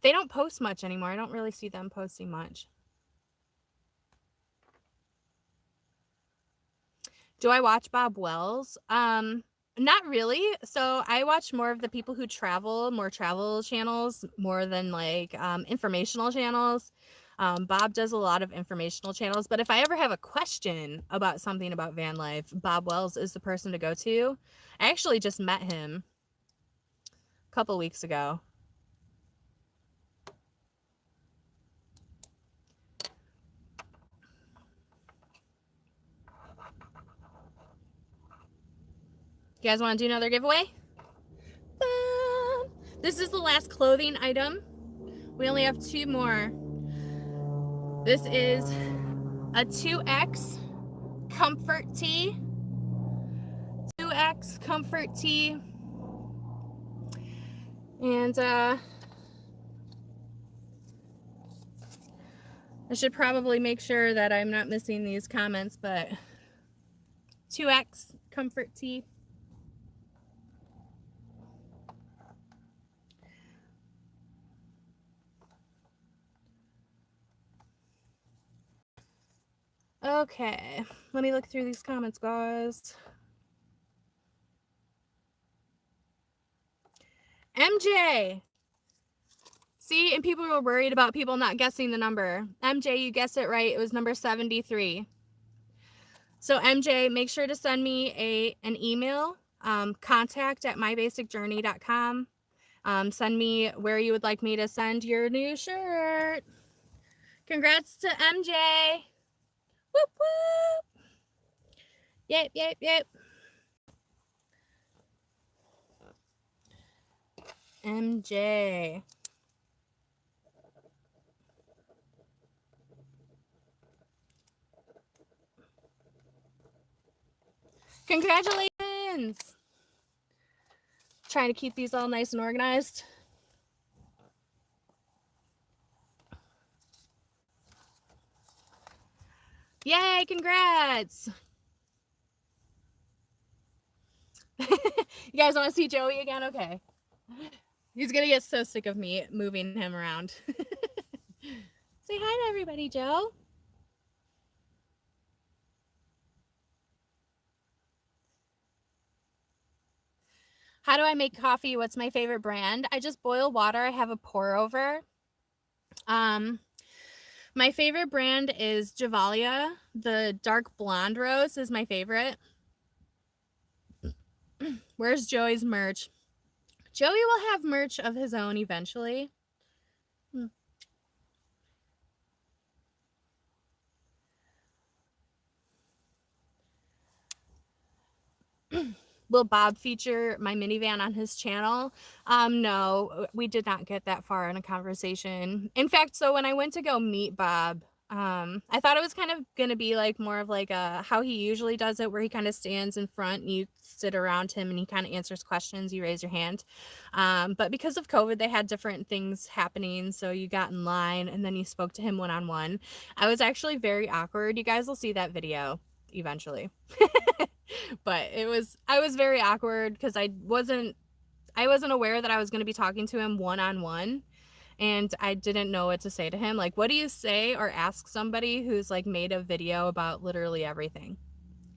They don't post much anymore. I don't really see them posting much. Do I watch Bob Wells? Not really. So I watch more of the people who travel, more travel channels, more than like informational channels. Bob does a lot of informational channels, but if I ever have a question about something about van life, Bob Wells is the person to go to. I actually just met him a couple weeks ago. You guys want to do another giveaway? This is the last clothing item. We only have 2 more. This is a 2X comfort tee. 2X comfort tee. And I should probably make sure that I'm not missing these comments, but 2X comfort tee. Okay, let me look through these comments, guys. MJ. See, and people were worried about people not guessing the number. MJ, you guessed it right. It was number 73. So MJ, make sure to send me an email, contact@mybasicjourney.com. Send me where you would like me to send your new shirt. Congrats to MJ. Whoop, whoop. Yep, yep, yep. MJ. Congratulations. Trying to keep these all nice and organized. Yay, congrats. You guys want to see Joey again? Okay. He's going to get so sick of me moving him around. Say hi to everybody, Joe. How do I make coffee? What's my favorite brand? I just boil water. I have a pour over. My favorite brand is Javalia. The dark blonde rose is my favorite. Where's Joey's merch? Joey will have merch of his own eventually. Will Bob feature my minivan on his channel? No, we did not get that far in a conversation. In fact, so when I went to go meet Bob, I thought it was kind of going to be like more of like how he usually does it, where he kind of stands in front and you sit around him and he kind of answers questions. You raise your hand. But because of COVID, they had different things happening. So you got in line and then you spoke to him one-on-one. I was actually very awkward. You guys will see that video eventually. But I was very awkward because I wasn't aware that I was going to be talking to him one-on-one, and I didn't know what to say to him. Like, what do you say or ask somebody who's like made a video about literally everything?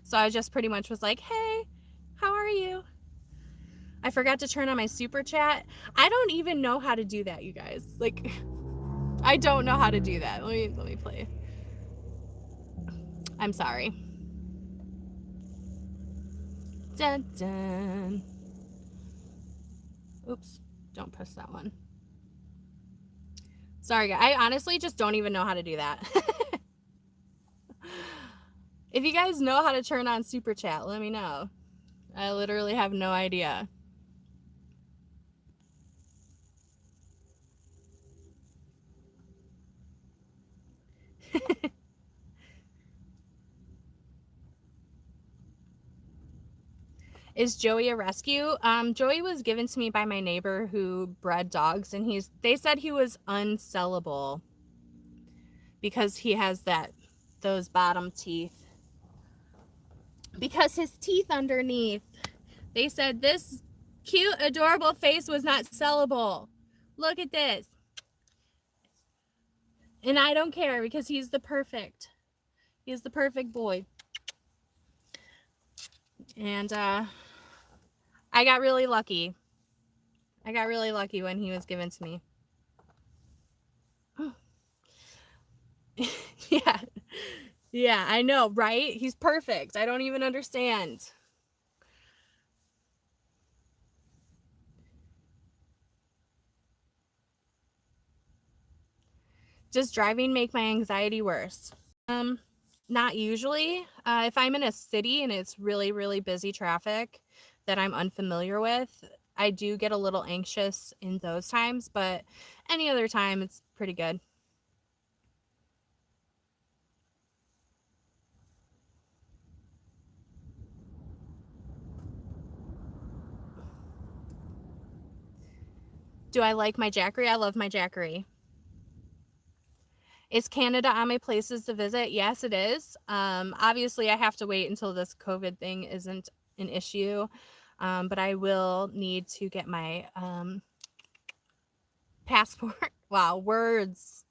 So I just pretty much was like, hey, how are you? I forgot to turn on my super chat. I don't even know how to do that, you guys. Like, I don't know how to do that. Let me play. I'm sorry. Dun, dun. Oops, don't press that one. Sorry, guys. I honestly just don't even know how to do that. If you guys know how to turn on super chat, let me know. I literally have no idea. Is Joey a rescue? Joey was given to me by my neighbor who bred dogs, and they said he was unsellable because he has those bottom teeth. Because his teeth underneath, they said this cute, adorable face was not sellable. Look at this. And I don't care because he's the perfect boy. And I got really lucky. I got really lucky when he was given to me. Yeah. Yeah, I know, right? He's perfect. I don't even understand. Does driving make my anxiety worse? Not usually. If I'm in a city and it's really, really busy traffic that I'm unfamiliar with, I do get a little anxious in those times, but any other time it's pretty good. Do I like my Jackery? I love my Jackery. Is Canada on my places to visit? Yes, it is. Obviously, I have to wait until this COVID thing isn't an issue, but I will need to get my passport. Wow, words.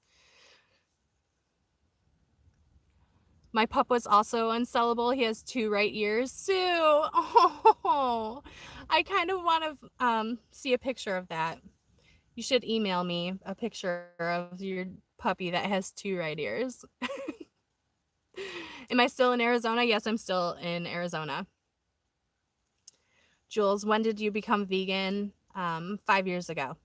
My pup was also unsellable. He has 2 right ears. Sue, oh, I kind of want to see a picture of that. You should email me a picture of your puppy that has 2 right ears. Am I still in Arizona? Yes, I'm still in Arizona. Jules, when did you become vegan? 5 years ago.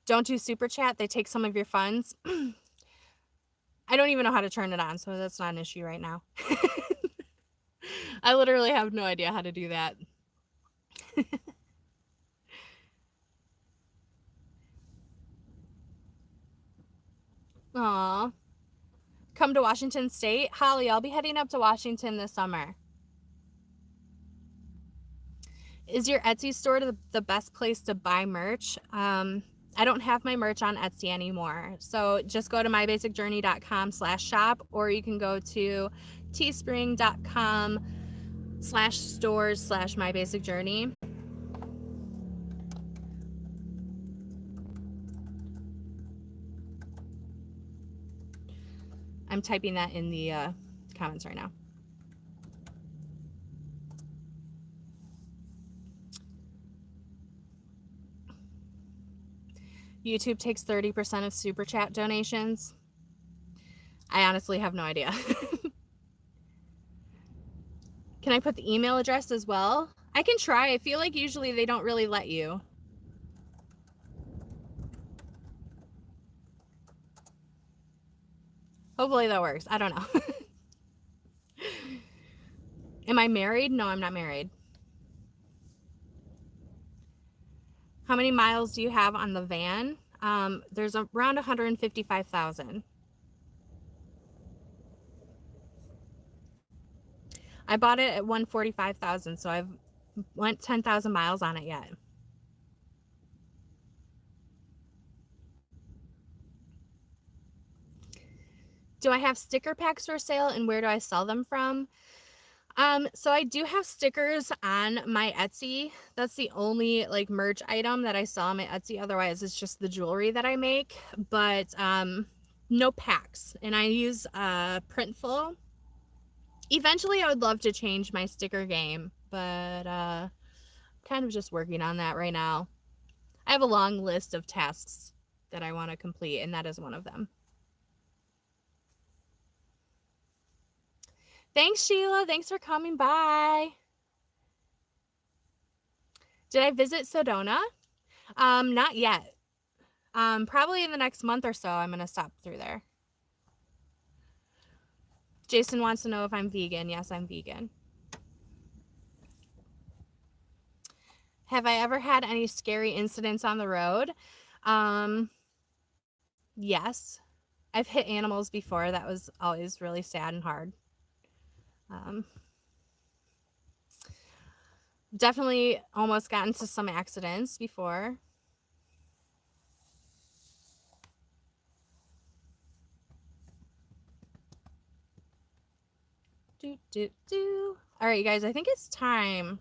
Don't do super chat. They take some of your funds. I don't even know how to turn it on, so that's not an issue right now. I literally have no idea how to do that. Aw. Come to Washington State? Holly, I'll be heading up to Washington this summer. Is your Etsy store the best place to buy merch? I don't have my merch on Etsy anymore. So just go to mybasicjourney.com/shop, or you can go to teespring.com/stores/mybasicjourney. I'm typing that in the comments right now. YouTube takes 30% of super chat donations. I honestly have no idea. Can I put the email address as well? I can try. I feel like usually they don't really let you. Hopefully that works. I don't know. Am I married? No, I'm not married. How many miles do you have on the van? There's around 155,000. I bought it at 145,000, so I've went 10,000 miles on it yet. Do I have sticker packs for sale, and where do I sell them from? So I do have stickers on my Etsy. That's the only like merch item that I sell on my Etsy. Otherwise, it's just the jewelry that I make. But no packs, and I use Printful. Eventually I would love to change my sticker game, but kind of just working on that right now. I have a long list of tasks that I want to complete, and that is one of them. Thanks, Sheila. Thanks for coming by. Did I visit Sedona? Not yet. Probably in the next month or so, I'm going to stop through there. Jason wants to know if I'm vegan. Yes, I'm vegan. Have I ever had any scary incidents on the road? Yes. I've hit animals before. That was always really sad and hard. Definitely almost got into some accidents before. All right, you guys, I think it's time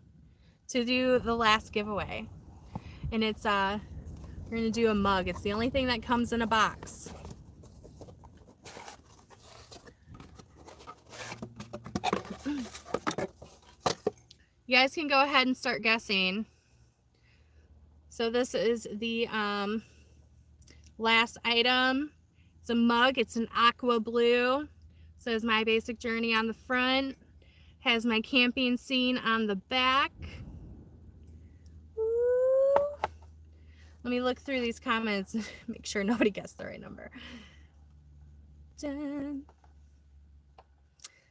to do the last giveaway. And it's we're gonna do a mug. It's the only thing that comes in a box. You guys can go ahead and start guessing. So this is the last item. It's a mug. It's an aqua blue. It says My Basic Journey on the front. Has my camping scene on the back. Woo. Let me look through these comments and make sure nobody guessed the right number. Dun.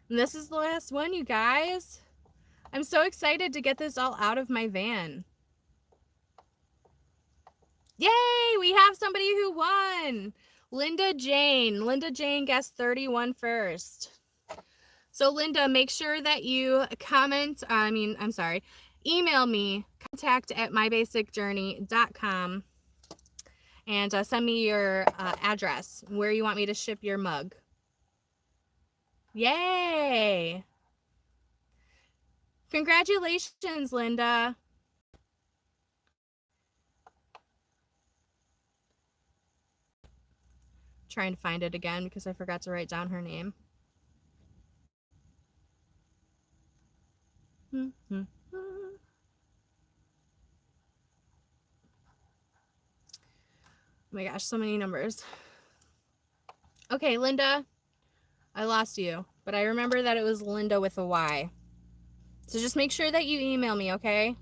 And this is the last one, you guys. I'm so excited to get this all out of my van. Yay! We have somebody who won. Linda Jane. Linda Jane guessed 31 first. So Linda, make sure that you comment, email me, contact@mybasicjourney.com, and send me your address, where you want me to ship your mug. Yay! Congratulations, Linda. Trying to find it again because I forgot to write down her name. Oh my gosh, so many numbers. Okay, Linda, I lost you, but I remember that it was Linda with a Y. So just make sure that you email me, okay?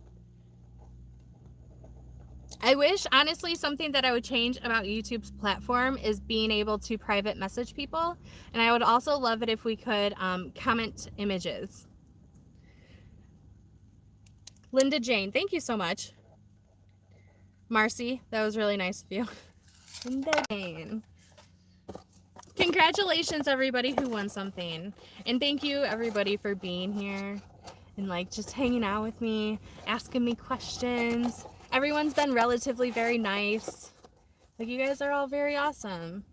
I wish, honestly, something that I would change about YouTube's platform is being able to private message people. And I would also love it if we could comment images. Linda Jane, thank you so much. Marcy, that was really nice of you. Linda Jane. Congratulations, everybody who won something. And thank you, everybody, for being here and like just hanging out with me, asking me questions. Everyone's been relatively very nice. Like, you guys are all very awesome.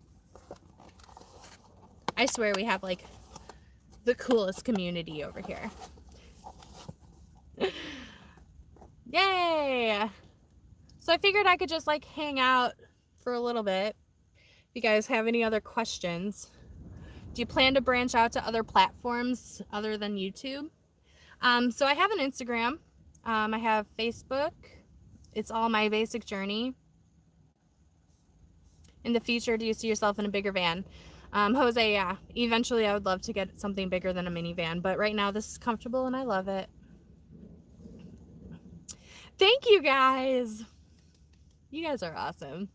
I swear we have like the coolest community over here. Yay! So I figured I could just like hang out for a little bit. If you guys have any other questions. Do you plan to branch out to other platforms other than YouTube? So I have an Instagram. I have Facebook. It's all My Basic Journey. In the future, do you see yourself in a bigger van? Jose, yeah. Eventually, I would love to get something bigger than a minivan, but right now this is comfortable and I love it. Thank you, guys. You guys are awesome.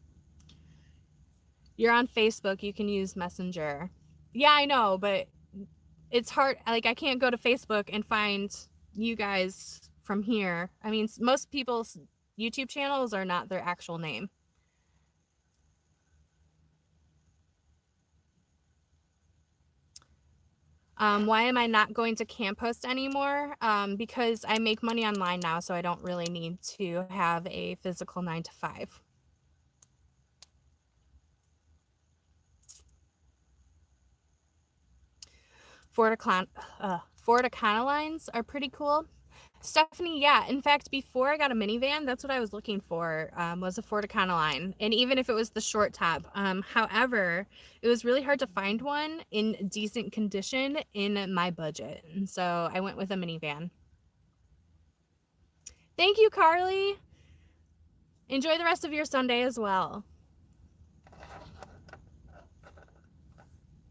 You're on Facebook. You can use Messenger. Yeah, I know, but it's hard. Like, I can't go to Facebook and find you guys from here. I mean, most people's YouTube channels are not their actual name. Why am I not going to Camp Host anymore? Because I make money online now, so I don't really need to have a physical 9 to 5. Ford Econolines are pretty cool. Stephanie, yeah. In fact, before I got a minivan, that's what I was looking for, was a Ford Econoline. And even if it was the short top. However, it was really hard to find one in decent condition in my budget. And so I went with a minivan. Thank you, Carly. Enjoy the rest of your Sunday as well.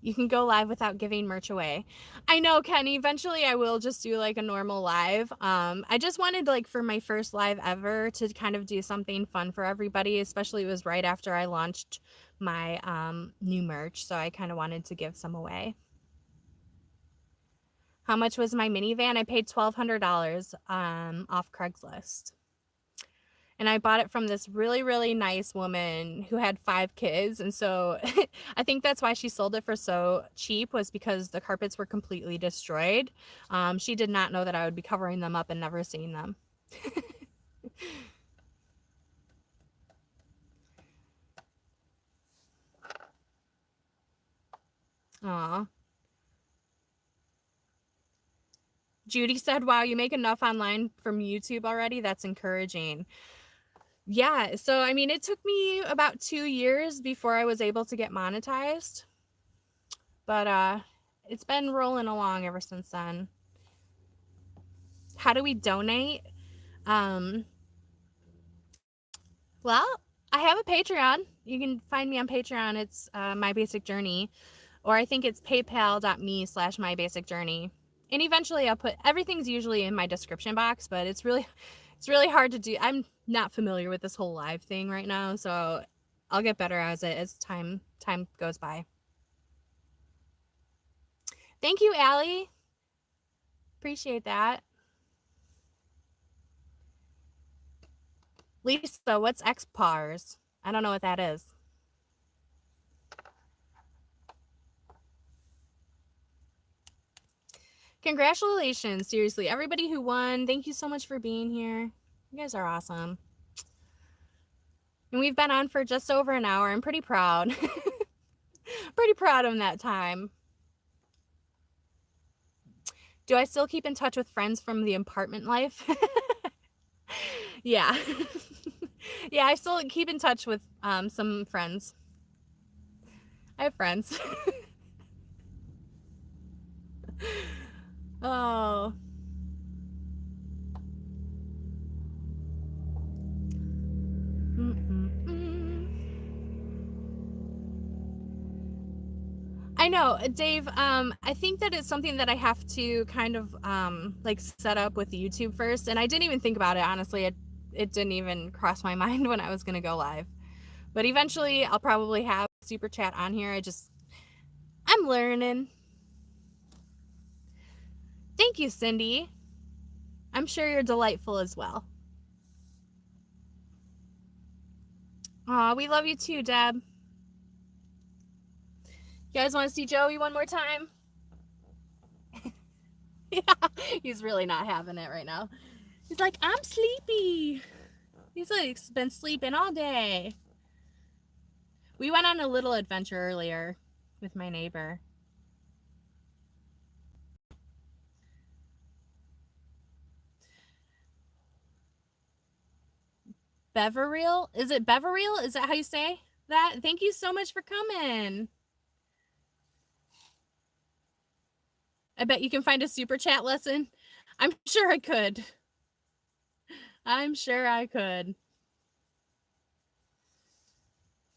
You can go live without giving merch away. I know, Kenny, eventually I will just do like a normal live. I just wanted like for my first live ever to kind of do something fun for everybody, especially it was right after I launched my new merch. So I kind of wanted to give some away. How much was my minivan? I paid $1,200 off Craigslist. And I bought it from this really, really nice woman who had 5 kids. And so I think that's why she sold it for so cheap, was because the carpets were completely destroyed. She did not know that I would be covering them up and never seeing them. Aw. Judy said, wow, you make enough online from YouTube already? That's encouraging. Yeah, so I mean, it took me about 2 years before I was able to get monetized, but it's been rolling along ever since then. How do we donate? Well, I have a Patreon. You can find me on Patreon. It's My Basic Journey, or I think it's paypal.me/mybasicjourney. And eventually I'll put, everything's usually in my description box, but it's really hard to do. I'm not familiar with this whole live thing right now, so I'll get better as time goes by. Thank you, Allie. Appreciate that. Lisa, what's XPARS? I don't know what that is. Congratulations, seriously. Everybody who won, thank you so much for being here. You guys are awesome. And we've been on for just over an hour. I'm pretty proud. Pretty proud of that time. Do I still keep in touch with friends from the apartment life? Yeah. Yeah, I still keep in touch with some friends. I have friends. Oh. I know, Dave, I think that it's something that I have to kind of like set up with YouTube first, and I didn't even think about it, honestly. It didn't even cross my mind when I was gonna go live. But eventually I'll probably have super chat on here. I'm learning. Thank you, Cindy. I'm sure you're delightful as well. Aw, we love you too, Deb. You guys want to see Joey one more time? Yeah, he's really not having it right now. He's like, I'm sleepy. He's like been sleeping all day. We went on a little adventure earlier with my neighbor. Beverreal? Is it Beverreal? Is that how you say that? Thank you so much for coming. I bet you can find a super chat lesson. I'm sure I could. I'm sure I could.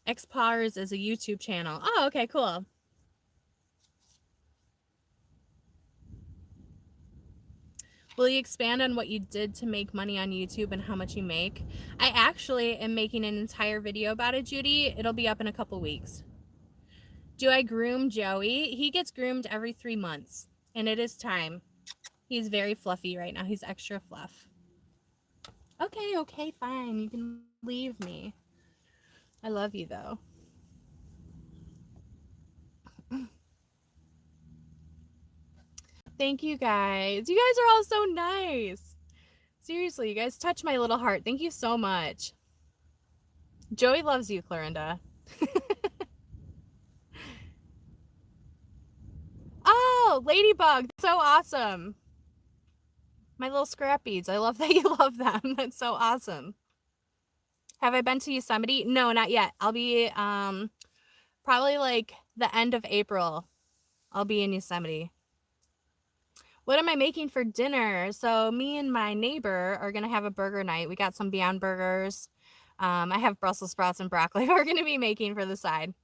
XPARS is a YouTube channel. Oh, okay, cool. Will you expand on what you did to make money on YouTube and how much you make? I actually am making an entire video about it, Judy. It'll be up in a couple weeks. Do I groom Joey? He gets groomed every 3 months, and it is time. He's very fluffy right now. He's extra fluff. Okay, fine. You can leave me. I love you, though. Thank you, guys. You guys are all so nice. Seriously, you guys touch my little heart. Thank you so much. Joey loves you, Clarinda. Oh, Ladybug. So awesome. My little scrap beads. I love that you love them. That's so awesome. Have I been to Yosemite? No, not yet. I'll be probably like the end of April. I'll be in Yosemite. What am I making for dinner? So me and my neighbor are going to have a burger night. We got some Beyond Burgers. I have Brussels sprouts and broccoli we're going to be making for the side.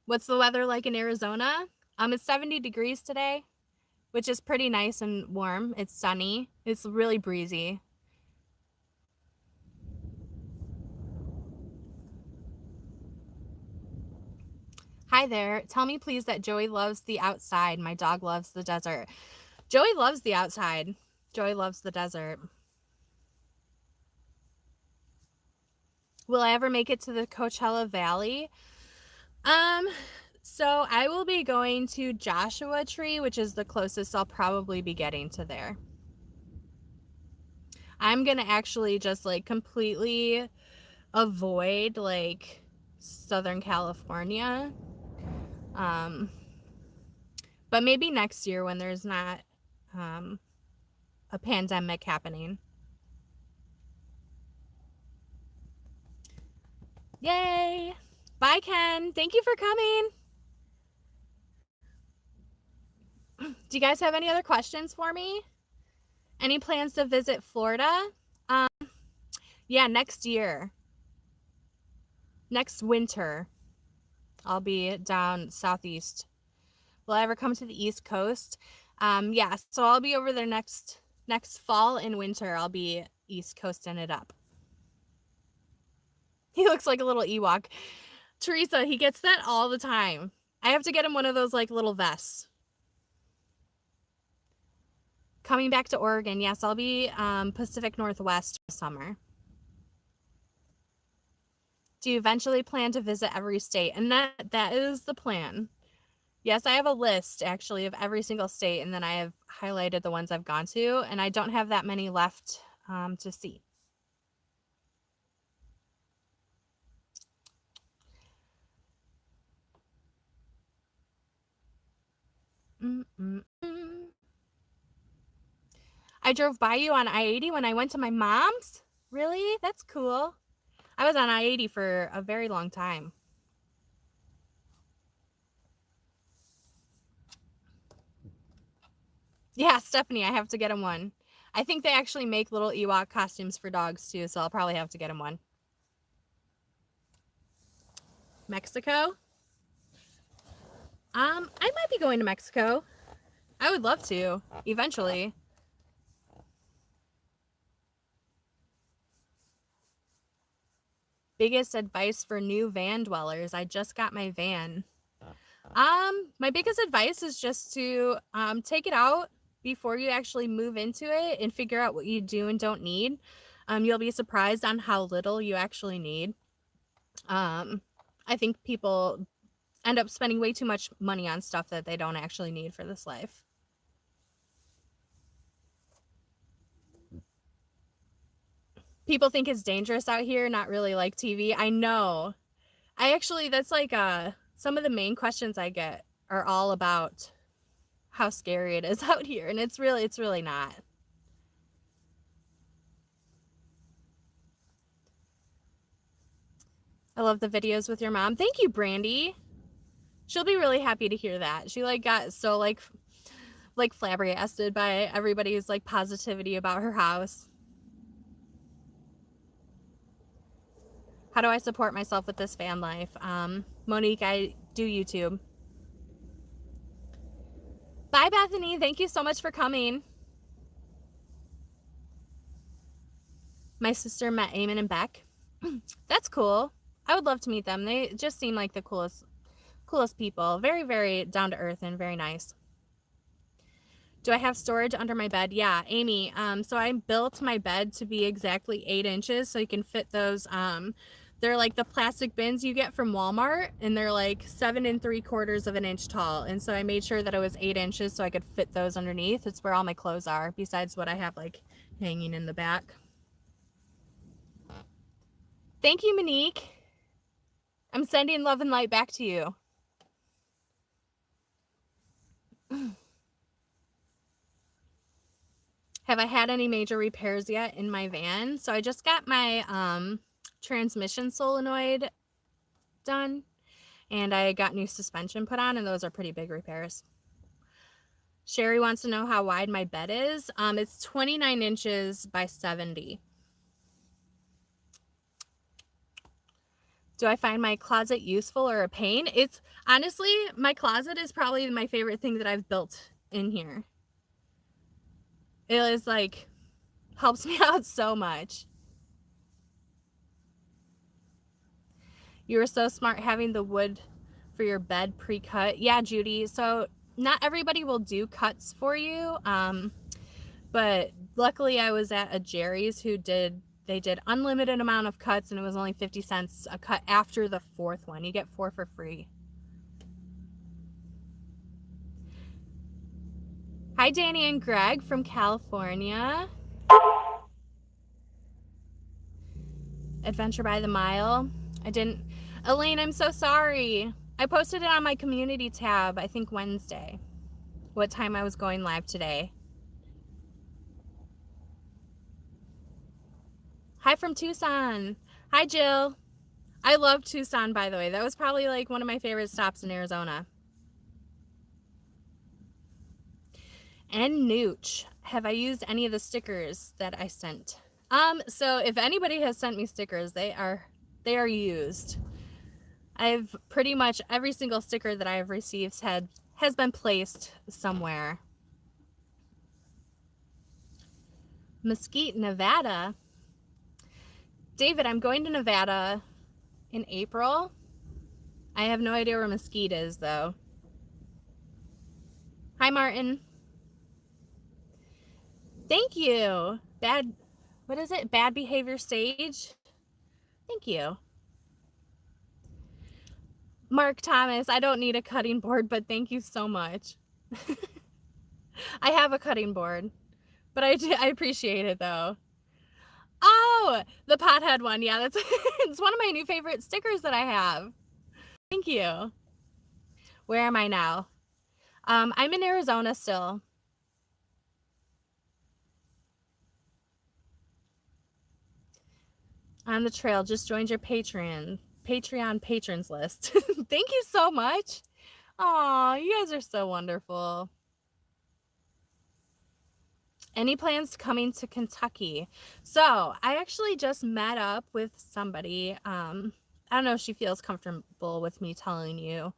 What's the weather like in Arizona? It's 70 degrees today, which is pretty nice and warm. It's sunny. It's really breezy. Hi there. Tell me please that Joey loves the outside. My dog loves the desert. Joey loves the outside. Joey loves the desert. Will I ever make it to the Coachella Valley? So I will be going to Joshua Tree, which is the closest I'll probably be getting to there. I'm gonna actually just like completely avoid like Southern California. But maybe next year when there's not a pandemic happening. Yay! Bye, Ken. Thank you for coming. Do you guys have any other questions for me? Any plans to visit Florida? Yeah, next year. Next winter. I'll be down southeast. Will I ever come to the East Coast? Yeah, so I'll be over there next fall and winter. I'll be East Coasting it up. He looks like a little Ewok. Teresa, he gets that all the time. I have to get him one of those like little vests. Coming back to Oregon. Yes, I'll be Pacific Northwest this summer. Do you eventually plan to visit every state? And that is the plan. Yes, I have a list actually of every single state, and then I have highlighted the ones I've gone to, and I don't have that many left to see. I drove by you on I-80 when I went to my mom's. Really? That's cool. I was on I-80 for a very long time. Yeah, Stephanie, I have to get him one. I think they actually make little Ewok costumes for dogs too, so I'll probably have to get him one. Mexico? I might be going to Mexico. I would love to, eventually. Biggest advice for new van dwellers. I just got my van. My biggest advice is just to take it out before you actually move into it and figure out what you do and don't need. You'll be surprised on how little you actually need. I think people end up spending way too much money on stuff that they don't actually need for this life. People think it's dangerous out here, not really like TV. I know. That's like some of the main questions I get are all about how scary it is out here, and it's really not. I love the videos with your mom. Thank you, Brandy. She'll be really happy to hear that. She like got so like flabbergasted by everybody's like positivity about her house. How do I support myself with this van life? Monique, I do YouTube. Bye, Bethany. Thank you so much for coming. My sister met Eamon and Beck. That's cool. I would love to meet them. They just seem like the coolest people. Very, very down to earth and very nice. Do I have storage under my bed? Yeah, Amy. So I built my bed to be exactly 8 inches so you can fit those. They're like the plastic bins you get from Walmart, and they're like 7 3/4 of an inch tall. And so I made sure that it was 8 inches so I could fit those underneath. It's where all my clothes are, besides what I have like hanging in the back. Thank you, Monique. I'm sending love and light back to you. Have I had any major repairs yet in my van? So I just got my transmission solenoid done, and I got new suspension put on, and those are pretty big repairs. Sherry wants to know how wide my bed is. It's 29 inches by 70. Do I find my closet useful or a pain? It's honestly, my closet is probably my favorite thing that I've built in here. It is like, helps me out so much. You were so smart having the wood for your bed pre-cut. Yeah, Judy. So not everybody will do cuts for you. But luckily I was at a Jerry's who did unlimited amount of cuts, and it was only 50 cents a cut after the 4th one. You get 4 for free. Hi, Danny and Greg from California. Adventure by the Mile. I didn't. Elaine, I'm so sorry. I posted it on my community tab, I think Wednesday, what time I was going live today. Hi from Tucson. Hi, Jill. I love Tucson, by the way. That was probably like one of my favorite stops in Arizona. And Nooch. Have I used any of the stickers that I sent? So if anybody has sent me stickers, they are used. I've pretty much every single sticker that I have received has been placed somewhere. Mesquite, Nevada. David, I'm going to Nevada in April. I have no idea where Mesquite is, though. Hi, Martin. Thank you. What is it? Bad Behavior Sage. Thank you. Mark Thomas, I don't need a cutting board, but thank you so much. I have a cutting board, but I appreciate it, though. Oh, the pothead one. Yeah, that's it's one of my new favorite stickers that I have. Thank you. Where am I now? I'm in Arizona still. On the trail, just joined your Patreon patrons list. Thank you so much. Aw, you guys are so wonderful. Any plans coming to Kentucky? So I actually just met up with somebody. I don't know if she feels comfortable with me telling you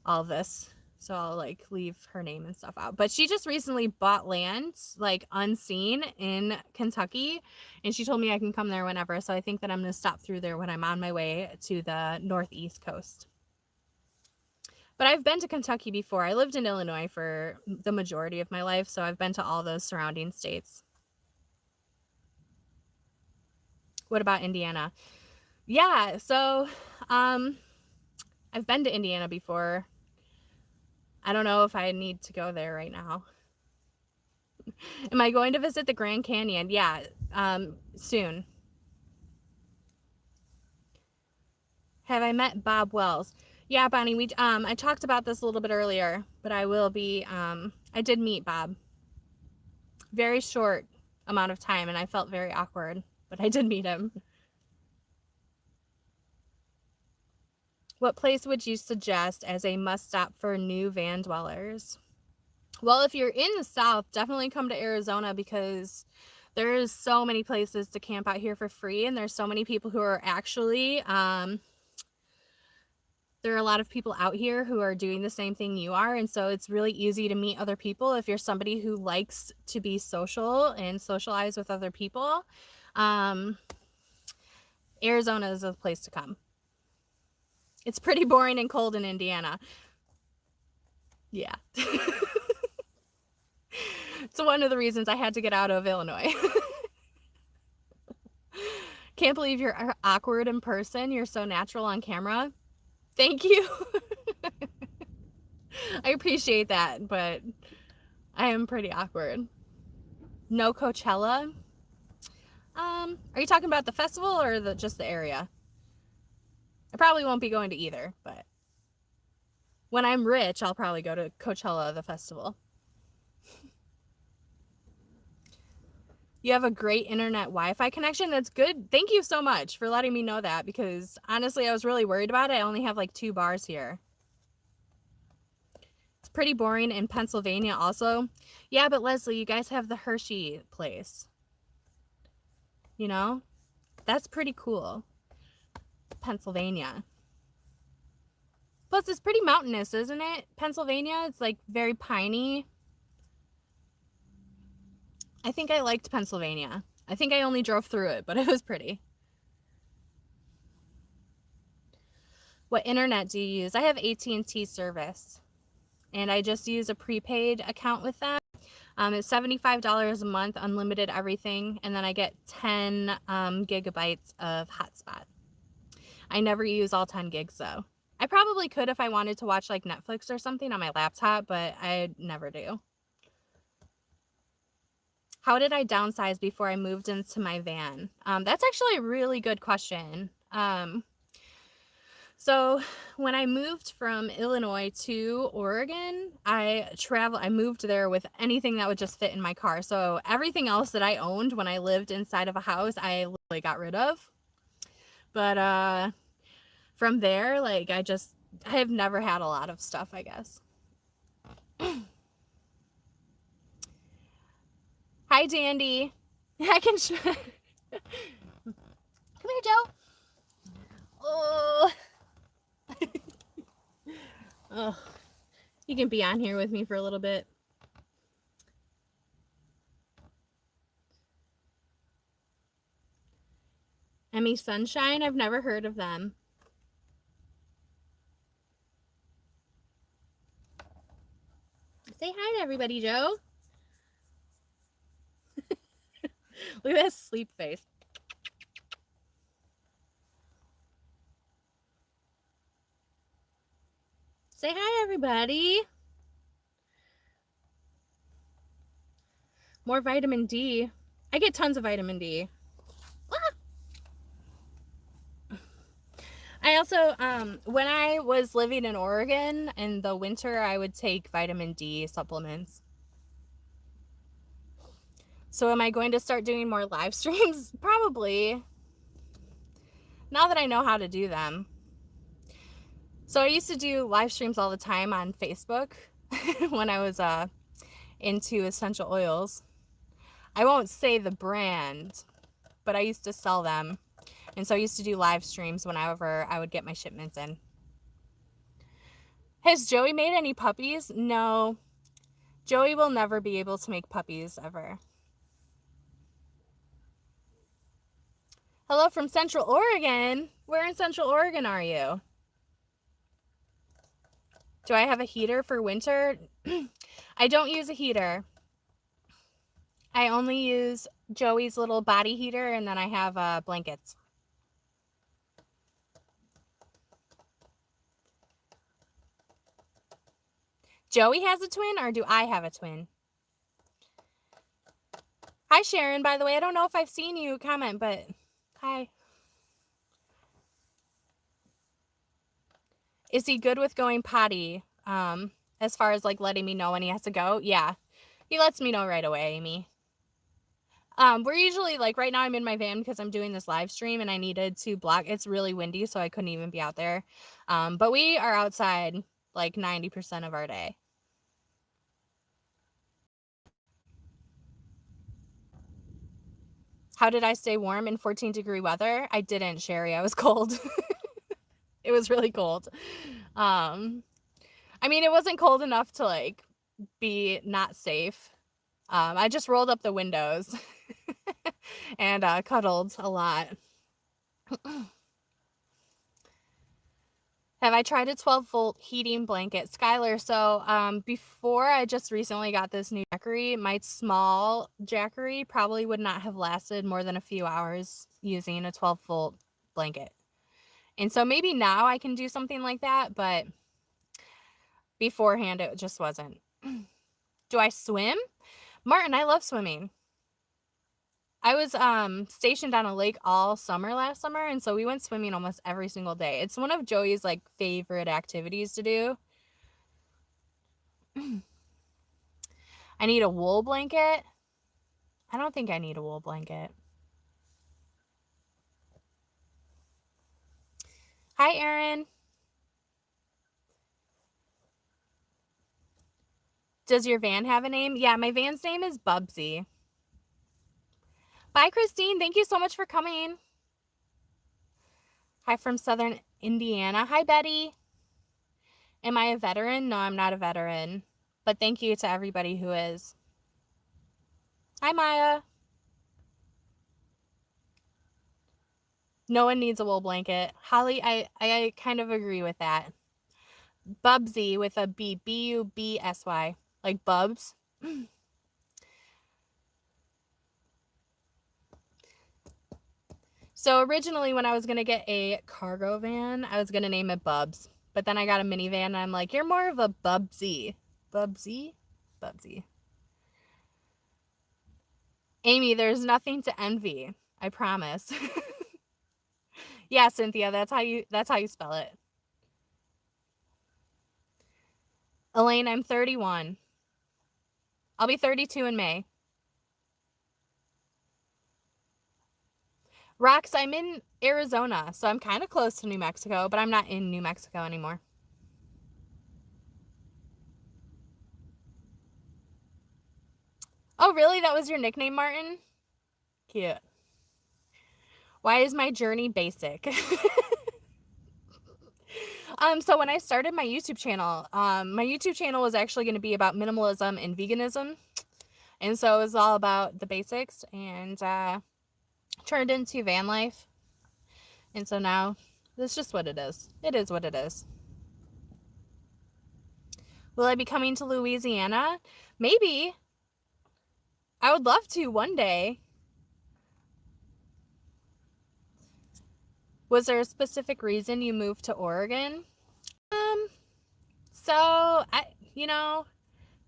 all this, so I'll like leave her name and stuff out. But she just recently bought land, like unseen, in Kentucky, and she told me I can come there whenever. So I think that I'm going to stop through there when I'm on my way to the northeast coast. But I've been to Kentucky before. I lived in Illinois for the majority of my life, so I've been to all those surrounding states. What about Indiana? Yeah, so I've been to Indiana before. I don't know if I need to go there right now. Am I going to visit the Grand Canyon? Yeah, soon. Have I met Bob Wells? Yeah, Bonnie, I talked about this a little bit earlier, but I will be, I did meet Bob. Very short amount of time, and I felt very awkward, but I did meet him. What place would you suggest as a must-stop for new van dwellers? Well, if you're in the South, definitely come to Arizona, because there's so many places to camp out here for free, and there's so many people who are actually, there are a lot of people out here who are doing the same thing you are, and so it's really easy to meet other people if you're somebody who likes to be social and socialize with other people. Arizona is a place to come. It's pretty boring and cold in Indiana. Yeah. It's one of the reasons I had to get out of Illinois. Can't believe you're awkward in person. You're so natural on camera. Thank you. I appreciate that, but I am pretty awkward. No Coachella? Are you talking about the festival or just the area? I probably won't be going to either, but when I'm rich, I'll probably go to Coachella, the festival. You have a great internet Wi-Fi connection. That's good. Thank you so much for letting me know that, because honestly, I was really worried about it. I only have like 2 bars here. It's pretty boring in Pennsylvania also. Yeah, but Leslie, you guys have the Hershey place. You know? That's pretty cool. Pennsylvania. Plus, it's pretty mountainous, isn't it? Pennsylvania, it's like very piney. I think I liked Pennsylvania. I think I only drove through it, but it was pretty. What internet do you use? I have AT&T service, and I just use a prepaid account with them. It's $75 a month, unlimited everything, and then I get 10 gigabytes of hotspot. I never use all 10 gigs though. I probably could if I wanted to watch like Netflix or something on my laptop, but I never do. How did I downsize before I moved into my van? That's actually a really good question. So when I moved from Illinois to Oregon, I moved there with anything that would just fit in my car. So everything else that I owned when I lived inside of a house, I literally got rid of. But from there, like I have never had a lot of stuff, I guess. Hi, Dandy. I can come here, Joe. Oh. Oh, you can be on here with me for a little bit. Emmy Sunshine, I've never heard of them. Say hi to everybody, Joe. Look at that sleep face. Say hi, everybody. More vitamin D. I get tons of vitamin D. Ah! I also, when I was living in Oregon in the winter, I would take vitamin D supplements. So am I going to start doing more live streams? Probably. Now that I know how to do them. So I used to do live streams all the time on Facebook when I was into essential oils. I won't say the brand, but I used to sell them. And so I used to do live streams whenever I would get my shipments in. Has Joey made any puppies? No. Joey will never be able to make puppies ever. Hello from Central Oregon. Where in Central Oregon are you? Do I have a heater for winter? I don't use a heater. I only use Joey's little body heater, and then I have blankets. Joey has a twin, or do I have a twin? Hi, Sharon, by the way. I don't know if I've seen you comment, but hi. Is he good with going potty? As far as like letting me know when he has to go? Yeah, he lets me know right away, Amy. We're usually like right now I'm in my van because I'm doing this live stream and I needed to block. It's really windy, so I couldn't even be out there. But we are outside like 90% of our day. How did I stay warm in 14-degree weather? I didn't, Sherry. I was cold. It was really cold. I mean, it wasn't cold enough to like be not safe. I just rolled up the windows and cuddled a lot. Have I tried a 12-volt heating blanket? Skylar, so before I just recently got this new Jackery, my small Jackery probably would not have lasted more than a few hours using a 12-volt blanket. And so maybe now I can do something like that, but beforehand it just wasn't. Do I swim? Martin, I love swimming. I was stationed on a lake all summer last summer, and so we went swimming almost every single day. It's one of Joey's like favorite activities to do. I need a wool blanket. I don't think I need a wool blanket. Hi, Erin. Does your van have a name? Yeah, my van's name is Bubsy. Bye, Christine. Thank you so much for coming. Hi from Southern Indiana. Hi, Betty. Am I a veteran? No, I'm not a veteran. But thank you to everybody who is. Hi, Maya. No one needs a wool blanket. Holly, I kind of agree with that. Bubsy with a B. B-U-B-S-Y. Like Bubs. So originally when I was going to get a cargo van, I was going to name it Bubs. But then I got a minivan and I'm like, you're more of a Bubsy. Bubsy? Bubsy. Amy, there's nothing to envy. I promise. Yeah, Cynthia, that's how you spell it. Elaine, I'm 31. I'll be 32 in May. Rox, I'm in Arizona, so I'm kind of close to New Mexico, but I'm not in New Mexico anymore. Oh, really? That was your nickname, Martin? Cute. Why is my journey basic? So when I started my YouTube channel, was actually going to be about minimalism and veganism. And so it was all about the basics and turned into van life. And so now that's just what it is. It is what it is. Will I be coming to Louisiana? Maybe. I would love to one day. Was there a specific reason you moved to Oregon? So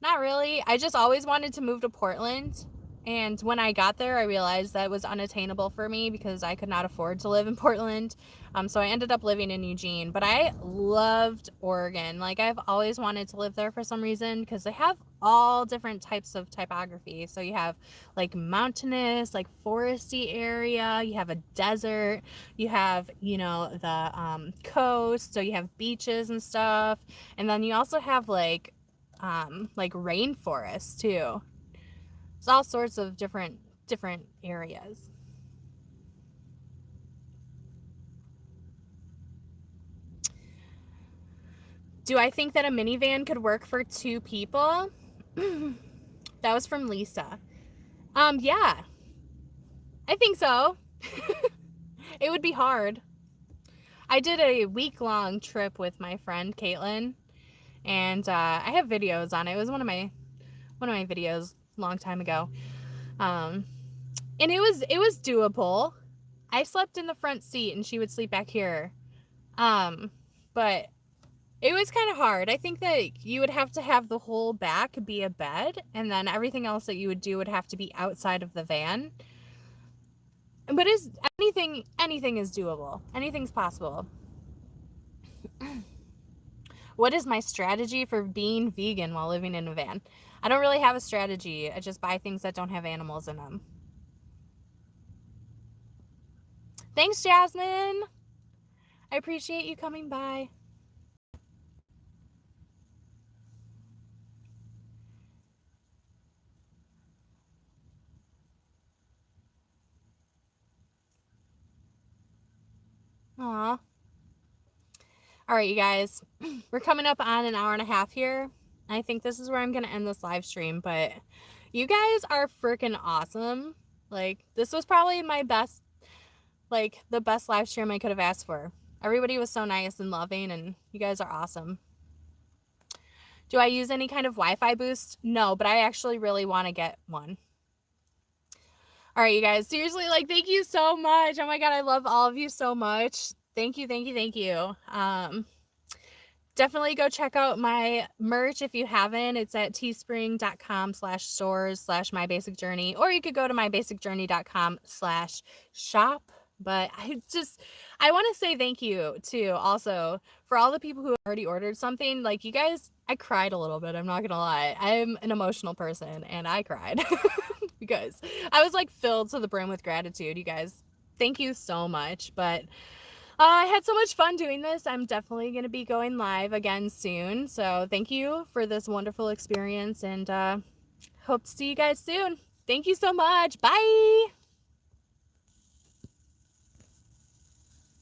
not really. I just always wanted to move to Portland. And when I got there, I realized that it was unattainable for me because I could not afford to live in Portland. So I ended up living in Eugene. But I loved Oregon. Like, I've always wanted to live there for some reason because they have all different types of typography. So you have, like, mountainous, like, foresty area. You have a desert. You have, the coast. So you have beaches and stuff. And then you also have, like rainforest, too. It's all sorts of different areas. Do I think that a minivan could work for 2 people? That was from Lisa. Yeah. I think so. It would be hard. I did a week-long trip with my friend Caitlin, and I have videos on it. It was one of my videos a long time ago. And it was doable. I slept in the front seat and she would sleep back here. But it was kind of hard. I think that you would have to have the whole back be a bed, and then everything else that you would do would have to be outside of the van. But anything is doable. Anything's possible. What is my strategy for being vegan while living in a van? I don't really have a strategy. I just buy things that don't have animals in them. Thanks, Jasmine. I appreciate you coming by. Aw. All right, you guys. We're coming up on an hour and a half here. I think this is where I'm going to end this live stream, but you guys are freaking awesome. Like, this was probably my best, the best live stream I could have asked for. Everybody was so nice and loving, and you guys are awesome. Do I use any kind of Wi-Fi boost? No, but I actually really want to get one. All right, you guys. Seriously, thank you so much. Oh my God, I love all of you so much. Thank you. Definitely go check out my merch if you haven't. It's at teespring.com/stores/mybasicjourney, or you could go to mybasicjourney.com/shop. But I want to say thank you too, also, for all the people who already ordered something. Like, you guys, I cried a little bit. I'm not going to lie. I'm an emotional person, and I cried because because I was like filled to the brim with gratitude. You guys, thank you so much. But I had so much fun doing this. I'm definitely going to be going live again soon. So thank you for this wonderful experience, and hope to see you guys soon. Thank you so much. Bye.